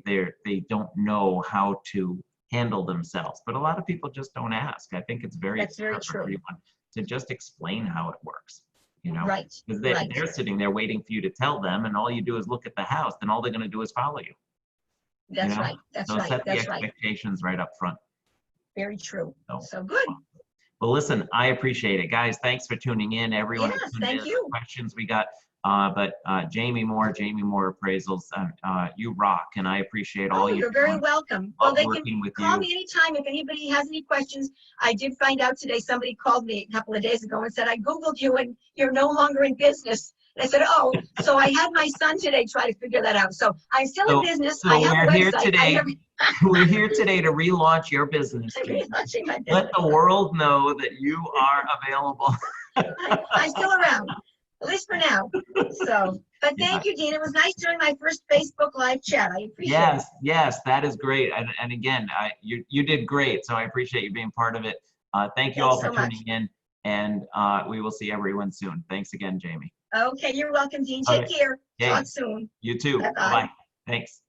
[SPEAKER 1] don't know how to handle themselves. But a lot of people just don't ask. I think it's very
[SPEAKER 2] That's very
[SPEAKER 1] important for
[SPEAKER 2] true.
[SPEAKER 1] everyone to just explain how it works. You know,
[SPEAKER 2] Right.
[SPEAKER 1] because
[SPEAKER 2] Right.
[SPEAKER 1] they're sitting there waiting for you to tell them, and all you do is look at the house. Then all they're going to do is follow you. You
[SPEAKER 2] That's
[SPEAKER 1] know,
[SPEAKER 2] right. That's
[SPEAKER 1] so
[SPEAKER 2] right.
[SPEAKER 1] set the
[SPEAKER 2] That's right.
[SPEAKER 1] expectations right up front.
[SPEAKER 2] Very true.
[SPEAKER 1] So,
[SPEAKER 2] So good.
[SPEAKER 1] well, listen, I appreciate it, guys. Thanks for tuning in. Everyone who
[SPEAKER 2] Yes,
[SPEAKER 1] tuned in,
[SPEAKER 2] thank
[SPEAKER 1] the
[SPEAKER 2] you.
[SPEAKER 1] questions we got. But Jamie Moore Appraisals, you rock, and I appreciate all
[SPEAKER 2] Oh,
[SPEAKER 1] you
[SPEAKER 2] you're
[SPEAKER 1] do.
[SPEAKER 2] very
[SPEAKER 1] And
[SPEAKER 2] welcome. Well,
[SPEAKER 1] love
[SPEAKER 2] they can
[SPEAKER 1] working with
[SPEAKER 2] call
[SPEAKER 1] you.
[SPEAKER 2] me anytime if anybody has any questions. I did find out today, somebody called me a couple of days ago and said, I Googled you and you're no longer in business. And I said, oh, so I had my son today try to figure that out. So I'm still in business.
[SPEAKER 1] So
[SPEAKER 2] I have a
[SPEAKER 1] we're here
[SPEAKER 2] website.
[SPEAKER 1] today. We're here today to relaunch your business.
[SPEAKER 2] I'm
[SPEAKER 1] Jamie.
[SPEAKER 2] relaunching my
[SPEAKER 1] Let
[SPEAKER 2] business.
[SPEAKER 1] the world know that you are available.
[SPEAKER 2] I'm still around, at least for now. So, but thank you, Dean. It was nice doing my first Facebook Live chat. I appreciate it.
[SPEAKER 1] Yes, that is great. And again, you did great. So I appreciate you being part of it. Thank you all
[SPEAKER 2] Thanks
[SPEAKER 1] for
[SPEAKER 2] so
[SPEAKER 1] tuning in, and we will see everyone soon. Thanks again, Jamie.
[SPEAKER 2] Okay, you're welcome, Dean.
[SPEAKER 1] All
[SPEAKER 2] Take
[SPEAKER 1] right.
[SPEAKER 2] care.
[SPEAKER 1] Okay.
[SPEAKER 2] Talk soon.
[SPEAKER 1] You too.
[SPEAKER 2] Bye-bye.
[SPEAKER 1] Bye-bye. Thanks.